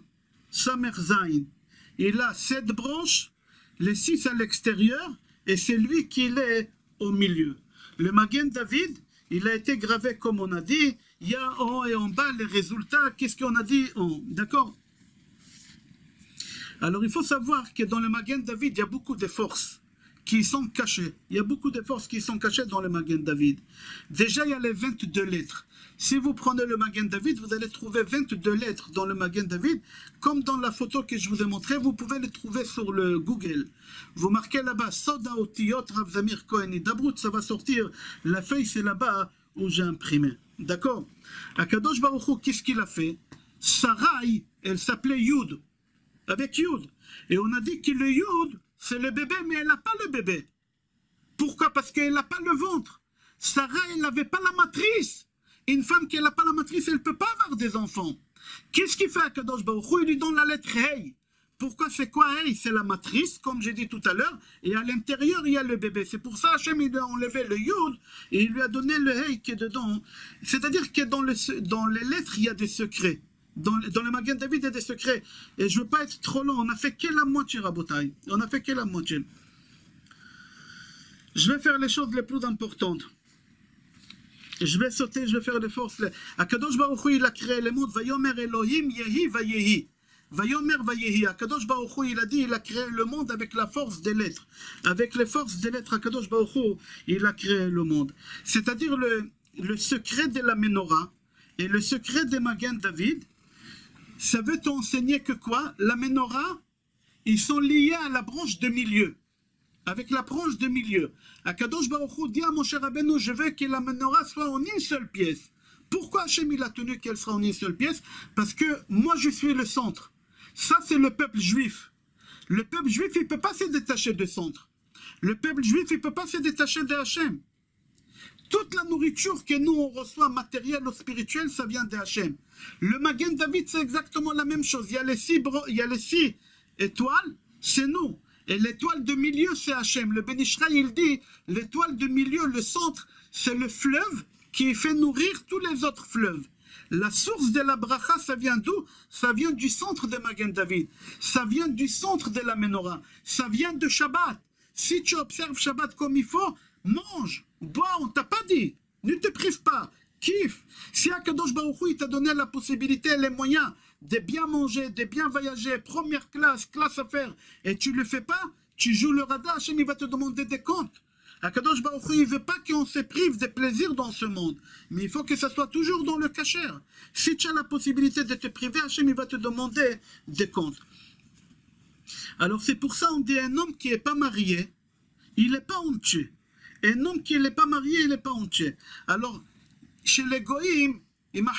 Samer Zain. Il a 7 branches, les 6 à l'extérieur, et c'est lui qui est au milieu. Le Magen David, il a été gravé comme on a dit, il y a en haut et en bas les résultats, qu'est-ce qu'on a dit en haut, d'accord? Alors il faut savoir que dans le Magen David, il y a beaucoup de forces qui sont cachées. Il y a beaucoup de forces qui sont cachées dans le Magen David. Déjà, il y a les 22 lettres. Si vous prenez le Magen David, vous allez trouver 22 lettres dans le Magen David. Comme dans la photo que je vous ai montrée, vous pouvez les trouver sur le Google. Vous marquez là-bas, Soda Otiyot Rav Zamir Cohen Hidabrut, ça va sortir. La feuille, c'est là-bas où j'ai imprimé. D'accord? Akadosh Baruch Hu, qu'est-ce qu'il a fait? Sarai, elle s'appelait Yud, avec Yud. Et on a dit que le Yud, c'est le bébé, mais elle n'a pas le bébé. Pourquoi? Parce qu'elle n'a pas le ventre. Sarah, elle n'avait pas la matrice. Une femme qui n'a pas la matrice, elle ne peut pas avoir des enfants. Qu'est-ce qu'il fait à Kadosh Baruch Hu? Il lui donne la lettre Hey. Pourquoi c'est quoi Hey? C'est la matrice, comme j'ai dit tout à l'heure, et à l'intérieur, il y a le bébé. C'est pour ça Hachem, il a enlevé le Yud, et il lui a donné le Hey qui est dedans. C'est-à-dire que dans les lettres, il y a des secrets. Dans le Magen David, il y a des secrets. Et je ne veux pas être trop long, on n'a fait que la moitié, Rabotai. On a fait que la moitié. Je vais faire les choses les plus importantes. Je vais sauter, je vais faire des forces. Akadosh Baruch Hu, il a créé le monde. Vayomer Elohim, Yehi, Vayehi. Vayomer, Vayehi. Akadosh Baruch Hu, il a dit, il a créé le monde avec la force des lettres. Avec les forces des lettres, Akadosh Baruch Hu, il a créé le monde. C'est-à-dire le secret de la menorah et le secret des Magen David, ça veut t'enseigner que quoi? La menorah, ils sont liés à la branche de milieu. Avec la branche de milieu. Akadosh Baruch Hu dit à Moshe Rabbeinu, je veux que la menorah soit en une seule pièce. Pourquoi Hachem il a tenu qu'elle sera en une seule pièce? Parce que moi je suis le centre. Ça c'est le peuple juif. Le peuple juif il ne peut pas se détacher du centre. Le peuple juif il ne peut pas se détacher de Hachem. Toute la nourriture que nous on reçoit, matérielle ou spirituelle, ça vient de Hachem. Le Magen David c'est exactement la même chose. Il y a les six étoiles, c'est nous. Et l'étoile de milieu, c'est Hachem. Le Ben Ishraï, il dit, l'étoile de milieu, le centre, c'est le fleuve qui fait nourrir tous les autres fleuves. La source de la bracha, ça vient d'où? Ça vient du centre de Magen David. Ça vient du centre de la menorah. Ça vient de Shabbat. Si tu observes Shabbat comme il faut, mange, bois, on t'a pas dit. Ne te prive pas. Kiffe. Si Akadosh Baruch Hu, il t'a donné la possibilité et les moyens de bien manger, de bien voyager, première classe, classe affaires, et tu ne le fais pas, tu joues le radar, Hachem il va te demander des comptes. Akadosh Baruch Hu, il ne veut pas qu'on se prive de plaisir dans ce monde, mais il faut que ça soit toujours dans le kasher. Si tu as la possibilité de te priver, Hachem il va te demander des comptes. Alors c'est pour ça on dit un homme qui n'est pas marié, il n'est pas honteux. Un homme qui n'est pas marié, il n'est pas honteux. Alors, chez les goïms, ils ne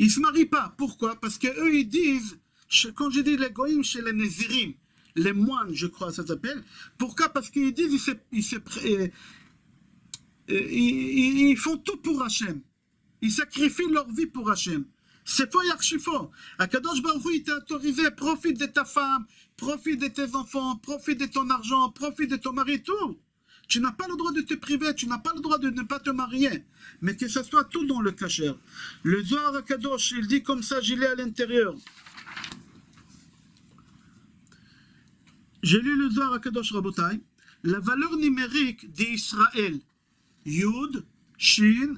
se marient pas. Pourquoi? Parce qu'eux, ils disent, quand je dis les goïms, chez les nézirim, les moines, je crois, ça s'appelle. Pourquoi? Parce qu'ils disent, ils font tout pour Hachem. Ils sacrifient leur vie pour Hachem. C'est faux, Yarchifo. Akadosh Baruch Hu, il t'a autorisé, profite de ta femme, profite de tes enfants, profite de ton argent, profite de ton mari, tout. Tu n'as pas le droit de te priver, tu n'as pas le droit de ne pas te marier, mais que ce soit tout dans le kasher. Le Zohar HaKadosh, il dit comme ça, j'y l'ai à l'intérieur. J'ai lu le Zohar HaKadosh, Rabotai. La valeur numérique d'Israël, Yud, Shin,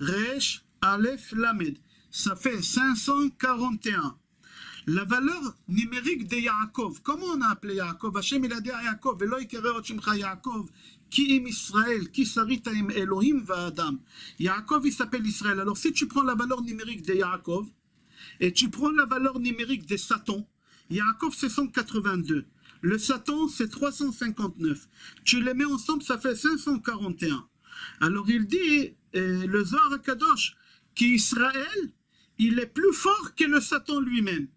Resh, Aleph, Lamed, ça fait 541. La valeur numérique de Yaakov, comment on a appelé Yaakov? Hachem il a dit à Yaakov, Velo yikere ot shemcha Yaakov, ki im Israël, ki sarita im Elohim va Adam. Yaakov il s'appelle Israël. Alors si tu prends la valeur numérique de Yaakov, et tu prends la valeur numérique de Satan, Yaakov c'est 182. Le Satan c'est 359. Tu les mets ensemble, ça fait 541. Alors il dit, le Zohar HaKadosh, qu'Israël, il est plus fort que le Satan lui-même.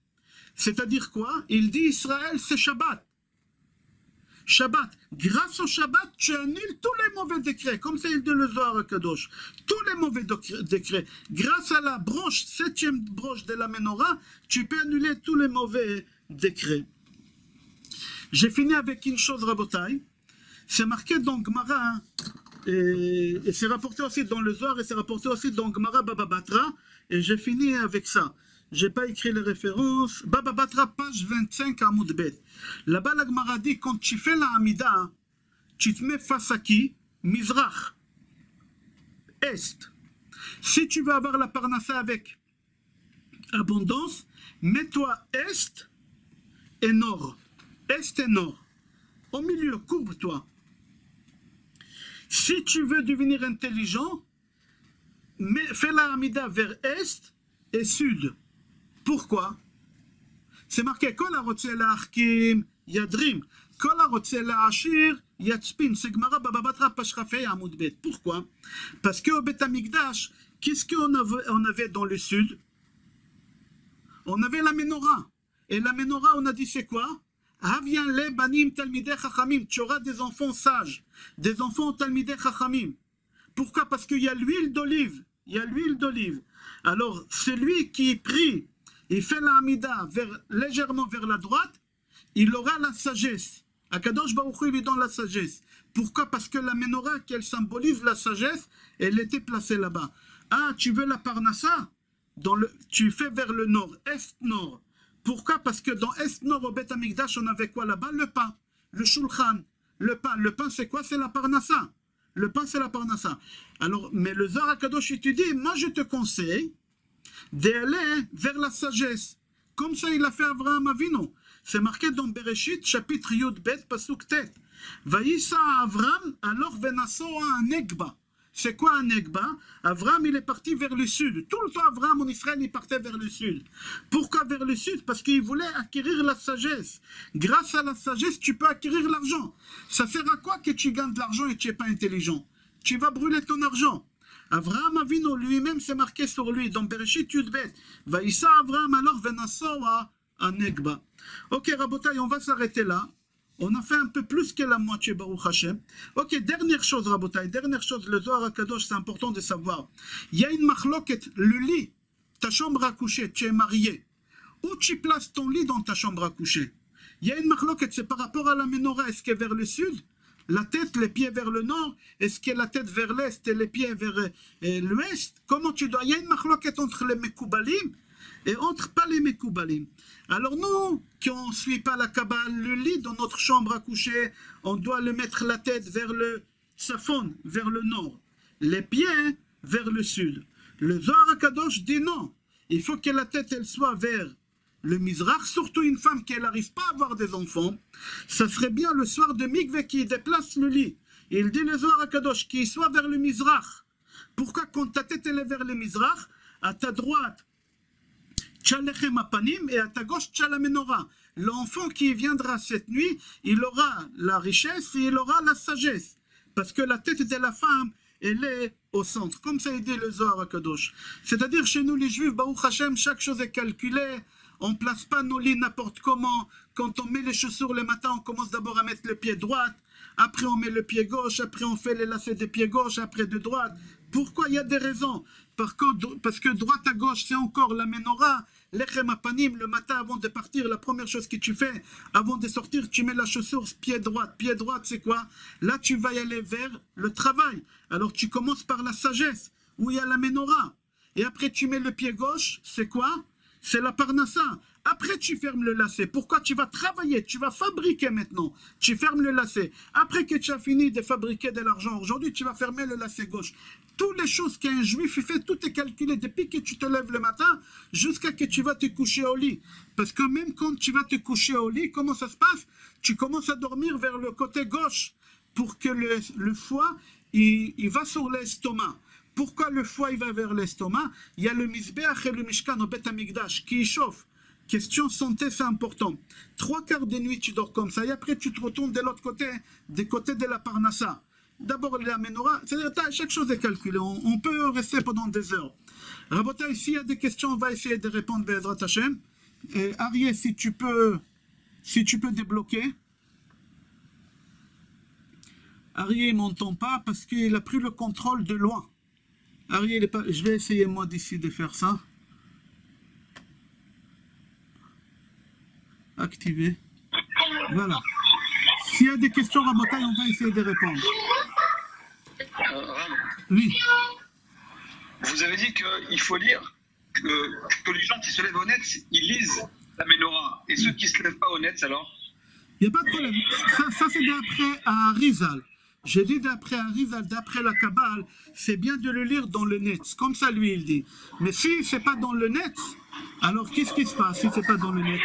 C'est-à-dire quoi? Il dit Israël, c'est Shabbat. Shabbat. Grâce au Shabbat, tu annules tous les mauvais décrets, comme c'est dit le Zohar HaKadosh. Tous les mauvais décrets. Grâce à la branche, 7e branche de la menorah, tu peux annuler tous les mauvais décrets. J'ai fini avec une chose, Rabotai. C'est marqué dans Gemara, et c'est rapporté aussi dans le Zohar, et c'est rapporté aussi dans Gemara Baba Batra, et j'ai fini avec ça. J'ai pas écrit les références. Baba Batra, page 25 à Amoud Bet. Là-bas, la Gemara dit, quand tu fais la Hamida, tu te mets face à qui? Mizrach. Est. Si tu veux avoir la Parnassa avec abondance, mets-toi Est et Nord. Est et Nord. Au milieu, courbe-toi. Si tu veux devenir intelligent, fais la Hamida vers Est et Sud. Pourquoi? C'est marqué Kol harotze la'achkim yadrim, Kol harotze la'ashir yatspin. C'est Gemara Baba Batra page Chafei Amoud Bet. Pourquoi? Parce qu'au Bet Hamikdash, qu'est-ce qu'on avait dans le sud? On avait la menorah. Et la menorah, on a dit c'est quoi? Havyan le banim talmidei chachamim. Tu auras des enfants sages, des enfants talmidei chachamim. Pourquoi? Parce qu'il y a l'huile d'olive. Il y a l'huile d'olive. Alors, celui qui prie, il fait l'amida légèrement vers la droite, il aura la sagesse. Akadosh Baruch Hu lui donne la sagesse. Pourquoi? Parce que la menorah, qu'elle symbolise la sagesse, elle était placée là-bas. Ah, tu veux la parnassa? Tu fais vers le nord, est-nord. Pourquoi? Parce que dans est-nord, au Beth Amikdash, on avait quoi là-bas? Le pain, le shulchan. Le pain, c'est quoi? C'est la parnassa. Le pain, c'est la parnassa. Alors, mais le Zohar HaKadosh, il te dit, moi je te conseille d'aller vers la sagesse. Comme ça, il a fait Avraham Avinu. C'est marqué dans Bereshit, chapitre Yud Bet, pasuk Tet. Vaïssa Avraham, alors venasso un Negba. C'est quoi un Negba? Avraham, il est parti vers le sud. Tout le temps, Avraham en Israël, il partait vers le sud. Pourquoi vers le sud? Parce qu'il voulait acquérir la sagesse. Grâce à la sagesse, tu peux acquérir l'argent. Ça sert à quoi que tu gagnes de l'argent et tu n'es pas intelligent? Tu vas brûler ton argent. Avraham Avinu lui-même, c'est marqué sur lui, dans Bereshit Yudbet. Vaïssa Avraham, alors venasoa un Negba. Ok, Rabotai, on va s'arrêter là. On a fait un peu plus que la moitié, Baruch Hashem. Ok, dernière chose, Rabotai, dernière chose, le Zohar HaKadosh, c'est important de savoir. Il y a une machloket, le lit, ta chambre à coucher, tu es marié. Où tu places ton lit dans ta chambre à coucher? Il y a une machloket, c'est par rapport à la menorah, est-ce qu'elle est vers le sud? La tête, les pieds vers le nord? Est-ce que la tête vers l'est et les pieds vers l'ouest? Comment tu dois? Il y a une machloket entre les Mekoubalim et entre pas les Mekoubalim. Alors nous, qui on ne suit pas la Kabbale, le lit dans notre chambre à coucher, on doit le mettre la tête vers le Safon, vers le nord, les pieds vers le sud. Le Zohar HaKadosh dit non, il faut que la tête elle soit vers le Mizrach, surtout une femme qui n'arrive pas à avoir des enfants. Ça serait bien le soir de Mikveh qui déplace le lit. Il dit le Zohar HaKadosh qu'il soit vers le Mizrach. Pourquoi quand ta tête elle est vers le Mizrach, à ta droite, Tchalechem apanim, et à ta gauche, Tchala menorah. L'enfant qui viendra cette nuit, il aura la richesse et il aura la sagesse. Parce que la tête de la femme, elle est au centre. Comme ça, il dit le Zohar HaKadosh. C'est-à-dire, chez nous, les Juifs, Baruch Hashem, chaque chose est calculée. On ne place pas nos lits n'importe comment. Quand on met les chaussures le matin, on commence d'abord à mettre le pied droit. Après, on met le pied gauche. Après, on fait les lacets des pieds gauche. Après, de droite. Pourquoi? Il y a des raisons. Parce que droite à gauche, c'est encore la menorah. Lechem apanim, le matin avant de partir, la première chose que tu fais, avant de sortir, tu mets la chaussure pied droit. Pied droit, c'est quoi? Là, tu vas y aller vers le travail. Alors, tu commences par la sagesse, où il y a la menorah. Et après, tu mets le pied gauche, c'est quoi? C'est la parnassa. Après, tu fermes le lacet. Pourquoi? Tu vas travailler, tu vas fabriquer maintenant. Tu fermes le lacet. Après que tu as fini de fabriquer de l'argent, aujourd'hui, tu vas fermer le lacet gauche. Toutes les choses qu'un juif fait, tout est calculé depuis que tu te lèves le matin jusqu'à que tu vas te coucher au lit. Parce que même quand tu vas te coucher au lit, comment ça se passe? Tu commences à dormir vers le côté gauche pour que le foie, il va sur l'estomac. Pourquoi le foie il va vers l'estomac? Il y a le Mizbeach et le Mishkan au Beth Amikdash qui chauffe. Question santé, c'est important. 3/4 de nuit, tu dors comme ça. Et après, tu te retournes de l'autre côté, du côté de la Parnassa. D'abord, la menorah. C'est-à-dire, chaque chose est calculée. On peut rester pendant des heures. Rabotai, s'il y a des questions, on va essayer de répondre Be'ezrat Hashem. Et Arié, si tu peux débloquer. Arié, il ne m'entend pas parce qu'il a pris le contrôle de loin. Arié, il est pas... Je vais essayer, moi, d'ici, de faire ça. Activer. Voilà. S'il y a des questions, Rabotai, on va essayer de répondre. Oui. Vous avez dit qu'il faut lire que les gens qui se lèvent au net, ils lisent la menorah. Et ceux qui ne se lèvent pas au net, alors? Il n'y a pas de problème. Ça c'est d'après Arizal. J'ai dit d'après Arizal, d'après la Kabbale, c'est bien de le lire dans le net. Comme ça, lui, il dit. Mais si ce n'est pas dans le net, alors qu'est-ce qui se passe si ce n'est pas dans le net?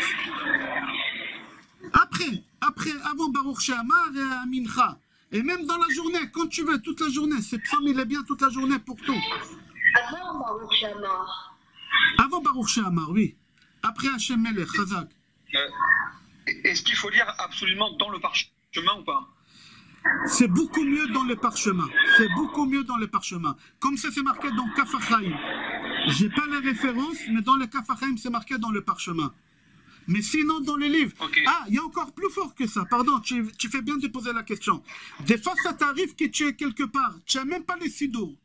Après, avant Baruch She'amar et à Mincha. Et même dans la journée, quand tu veux, toute la journée. Ce psaume, il est bien toute la journée pour tout. Avant Baruch She'amar. Avant Baruch She'amar, oui. Après Hashem Melech, Chazak. Est-ce qu'il faut lire absolument dans le parchemin ou pas? C'est beaucoup mieux dans le parchemin. C'est beaucoup mieux dans le parchemin. Comme ça, c'est marqué dans Kaf HaChaim. Je n'ai pas les références, mais dans le Kaf HaChaim, c'est marqué dans le parchemin. Mais sinon, dans les livres... Ok. Ah, il y a encore plus fort que ça. Pardon, tu fais bien de poser la question. Des fois, ça t'arrive que tu es quelque part. Tu n'as même pas les sidours.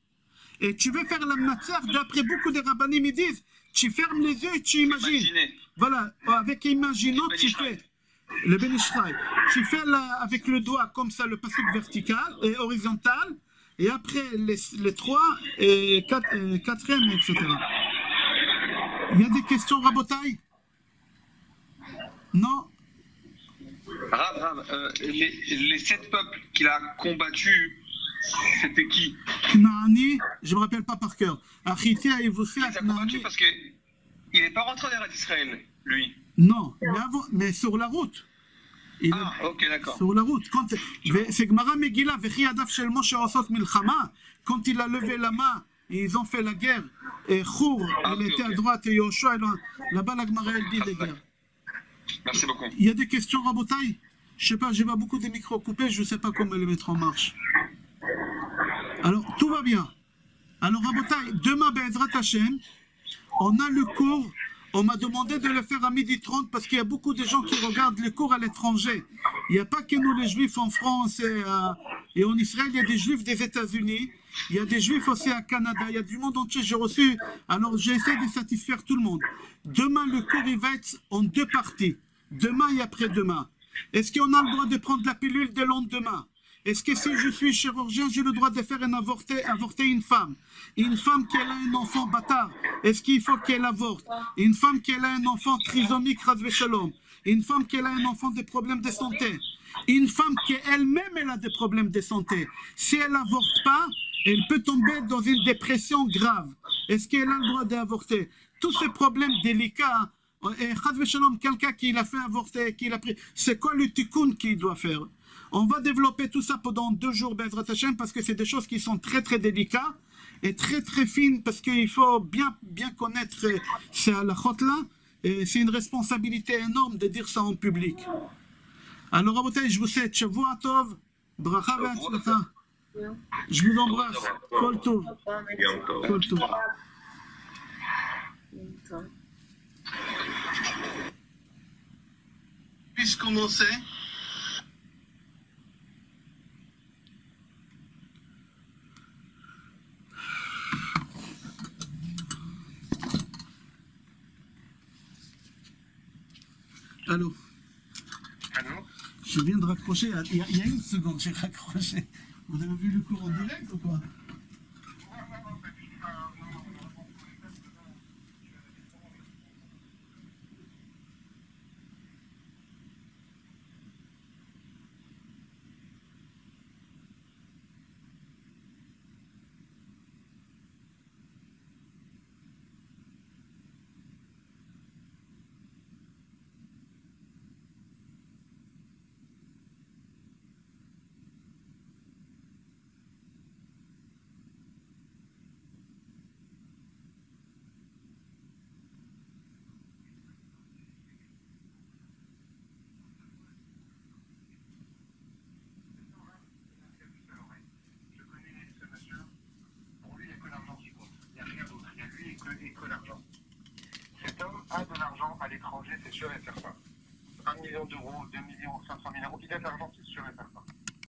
Et tu veux faire la matière, d'après beaucoup de rabbinim, ils disent, tu fermes les yeux et tu imagines. Imaginez. Voilà, avec imaginant, Le tu Ben fais le Ben Ishraï. Tu fais avec le doigt comme ça le pasuk vertical et horizontal, et après les trois et quatrième, etc. Il y a des questions, Rabotai? Non? Rav, les 7 peuples qu'il a combattus, c'était qui? Knaani, je ne me rappelle pas par cœur. Achitia, Yevussia, Il les a combattus Knaani. parce qu'il n'est pas rentré en Eretz d'Israël, lui. Non, mais sur la route. Ah, ok, d'accord. Sur la route. C'est Gemara Megillah, Vechi Adaf Shel Moshe Osot Milchama, quand il a levé la main, et ils ont fait la guerre, et Chour, il était à droite, et Yoshua, là-bas la Gemara, elle dit les guerres. Merci beaucoup. Il y a des questions, Rabotai? Je sais pas, j'ai pas beaucoup de micros coupés, je sais pas comment les mettre en marche. Alors, tout va bien. Alors, Rabotai, demain, Be'ezrat Hashem, on a le cours. On m'a demandé de le faire à 12h30 parce qu'il y a beaucoup de gens qui regardent les cours à l'étranger. Il n'y a pas que nous les juifs en France et en Israël, il y a des juifs des États-Unis, il y a des juifs aussi à Canada, il y a du monde entier. J'ai reçu, alors j'essaie de satisfaire tout le monde. Demain, le cours il va être en 2 parties, demain et après-demain. Est-ce qu'on a le droit de prendre la pilule de lendemain? Est-ce que si je suis chirurgien, j'ai le droit de faire avorter une femme? Une femme qui a un enfant bâtard, est-ce qu'il faut qu'elle avorte? Une femme qui a un enfant trisomique, Razvé Shalom. Une femme qui a un enfant des problèmes de santé. Une femme qui elle-même elle a des problèmes de santé. Si elle n'avorte pas, elle peut tomber dans une dépression grave. Est-ce qu'elle a le droit d'avorter? Tous ces problèmes délicats, et Razvé Shalom, quelqu'un qui l'a fait avorter, qui l'a pris, c'est quoi le tikkun qu'il doit faire? On va développer tout ça pendant 2 jours, Be'ezrat Hashem, parce que c'est des choses qui sont très très délicates et très très fines, parce qu'il faut bien connaître ces halachot-là, et c'est une responsabilité énorme de dire ça en public. Alors, Rabotai, je vous souhaite Shavua Tov, Bracha ve'atzlacha. Je vous embrasse. Kol Tov. Kol Tov. Puisse commencer. Allô? Allô? Je viens de raccrocher, il y a 1 seconde, j'ai raccroché. Vous avez vu le cours en direct ou quoi? Que l'argent. Cet homme a de l'argent à l'étranger, c'est sûr et certain. 1 million d'euros, 2 millions, 500 000 euros, il a de l'argent, c'est sûr et certain.